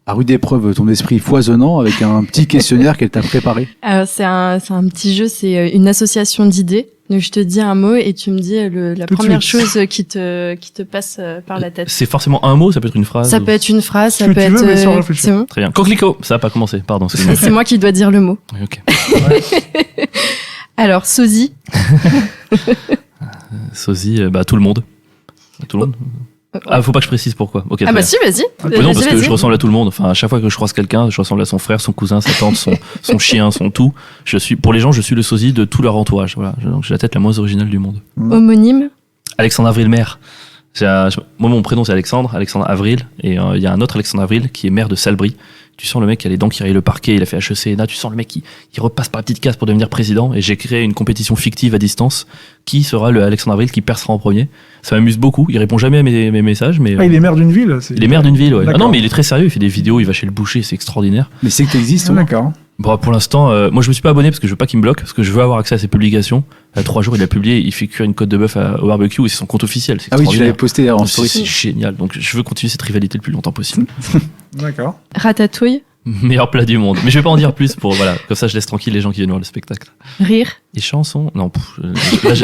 B: à rude épreuve ton esprit foisonnant avec un petit questionnaire qu'elle t'a préparé.
A: Alors, c'est un petit jeu, c'est une association d'idées. Donc, je te dis un mot et tu me dis la
C: Tout de
A: première
C: suite.
A: chose qui te passe par la tête.
E: C'est forcément un mot, ça peut être une phrase.
A: Ça peut être une phrase, ça
C: Ce que
A: peut
C: tu
A: être.
C: veux, mais sans réfléchir.
A: C'est bon.
E: Très bien. Coquelicot, ça a pas commencé, pardon.
A: Et c'est moi qui dois dire le mot.
E: Ok.
A: Alors, sosie.
E: Sosie, tout le monde. Tout le monde. Ah, faut pas que je précise pourquoi. Ok.
A: Ah
E: très
A: bah
E: bien.
A: si, vas-y.
E: Mais non,
A: Vas-y,
E: parce que
A: vas-y.
E: je ressemble à tout le monde. Enfin, à chaque fois que je croise quelqu'un, je ressemble à son frère, son cousin, sa tante, son chien, son tout. Pour les gens, je suis le sosie de tout leur entourage. Voilà. Donc, j'ai la tête la moins originale du monde.
A: Homonyme.
E: Alexandre Avril-Maire. Moi, mon prénom, c'est Alexandre Avril. Et il y a un autre Alexandre Avril qui est maire de Salbris. Tu sens le mec qui a les dents qui rayent le parquet, il a fait HEC, ENA. Tu sens le mec qui repasse par la petite case pour devenir président. Et j'ai créé une compétition fictive à distance. Qui sera le Alexandre Avril qui percera en premier? Ça m'amuse beaucoup. Il répond jamais à mes messages. Mais,
C: il est maire d'une ville.
E: il est maire d'une ville, ouais. Ah
C: D'accord.
E: non, mais il est très sérieux. Il fait des vidéos, il va chez le boucher, c'est extraordinaire.
B: Mais c'est que t'existes,
C: Ah,
B: toi.
C: d'accord.
E: Bon, pour l'instant, moi je me suis pas abonné parce que je veux pas qu'il me bloque, parce que je veux avoir accès à ses publications. 3 jours, il a publié, il fait cuire une côte de bœuf au barbecue et c'est son compte officiel. C'est
B: Ah oui, tu l'avais
E: extraordinaire.
B: posté en
E: C'est
B: story.
E: c'est génial. Donc je veux continuer cette rivalité le plus longtemps possible.
C: D'accord.
A: Ratatouille,
E: Meilleur plat du monde. Mais je vais pas en dire plus pour voilà, comme ça je laisse tranquille les gens qui viennent voir le spectacle.
A: rire,
E: Les chansons, non.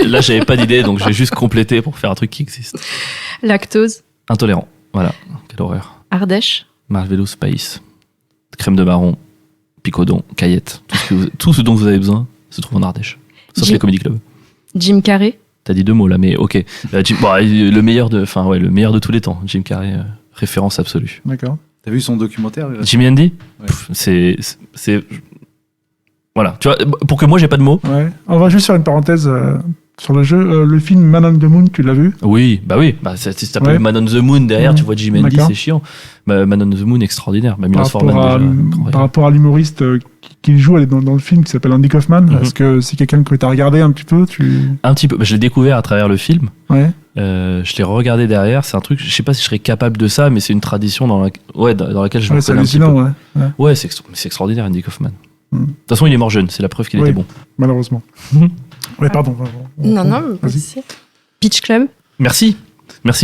E: Là j'avais pas d'idée, donc je vais juste compléter pour faire un truc qui existe.
A: lactose,
E: Intolérant. Voilà. Quelle horreur.
A: Ardèche,
E: Marvelous Spice, crème de marron, picodon, caillette. Tout ce dont vous avez besoin se trouve en Ardèche. Sauf
A: Jim-
E: les comedy clubs.
A: Jim Carrey,
E: T'as dit 2 mots là, mais ok. Le meilleur de tous les temps. Jim Carrey, référence absolue.
C: D'accord.
B: T'as vu son documentaire
E: Jimmy Andy,
B: Ouais.
E: c'est voilà. Tu vois, pour que moi j'ai pas de mots.
C: Ouais. On va juste faire une parenthèse sur le jeu. Le film Man on the Moon, tu l'as vu?
E: Oui. Si t'as pas
C: Ouais.
E: vu Man on the Moon derrière,
C: Ouais.
E: tu vois Jimmy Andy,
C: D'accord.
E: c'est chiant. Man on the Moon, extraordinaire.
C: Par
E: Milos Forman
C: rapport,
E: déjà.
C: par rapport à l'humoriste qui joue dans le film qui s'appelle Andy Kaufman,
E: Mhm.
C: est-ce que c'est quelqu'un que tu as regardé un petit peu
E: Un petit peu. Je l'ai découvert à travers le film.
C: Ouais.
E: Je l'ai regardé derrière. C'est un truc. Je sais pas si je serais capable de ça, mais c'est une tradition dans laquelle je me
C: Ouais, c'est
E: reconnais un petit peu.
C: hallucinant, ouais.
E: Ouais, c'est extraordinaire, Andy Kaufman.
C: Mm.
E: De toute façon, il est mort jeune. C'est la preuve qu'il
C: Oui.
E: était bon.
C: Malheureusement.
E: Mhm.
C: Ouais, pardon.
A: non,
C: Vas-y.
A: c'est Pitch Club,
E: Merci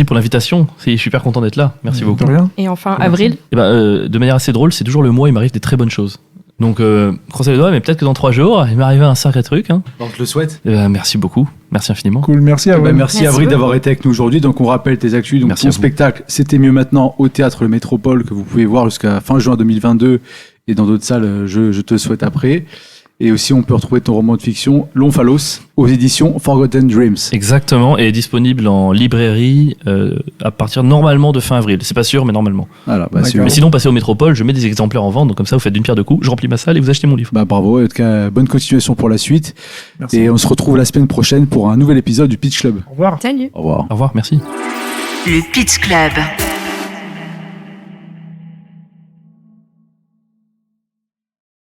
E: pour l'invitation. Je suis super content d'être là. Merci beaucoup.
C: De rien.
A: et enfin
C: Merci.
A: avril,
E: Et de manière assez drôle, c'est toujours le mois, il m'arrive des très bonnes choses. Donc, croisez les doigts, mais peut-être que dans 3 jours, il m'est arrivé un sacré truc. Hein.
B: On te le souhaite.
E: Merci beaucoup. Merci infiniment.
C: Cool, merci à vous.
B: Merci
A: Merci
B: Avril
A: beaucoup.
B: d'avoir été avec nous aujourd'hui. Donc on rappelle tes actus. Donc
E: Merci
B: ton
E: à vous.
B: spectacle, c'était mieux maintenant au théâtre Le Métropole que vous pouvez voir jusqu'à fin juin 2022 et dans d'autres salles. Je te souhaite après. Et aussi on peut retrouver ton roman de fiction L'Omphalos aux éditions Forgotten Dreams.
E: Exactement, et disponible en librairie à partir normalement de fin avril. C'est pas sûr, mais normalement.
B: Voilà, bah,
C: D'accord.
B: super.
E: Mais sinon, passez au Métropole, je mets des exemplaires en vente, donc comme ça, vous faites d'une pierre deux coups. Je remplis ma salle et vous achetez mon livre.
B: Bah, bravo. En tout cas, bonne continuation pour la suite.
C: Merci.
B: Et on se retrouve la semaine prochaine pour un nouvel épisode du Pitch Club.
C: Au revoir.
A: salut.
B: Au revoir.
E: Au revoir, merci.
D: Le Pitch Club.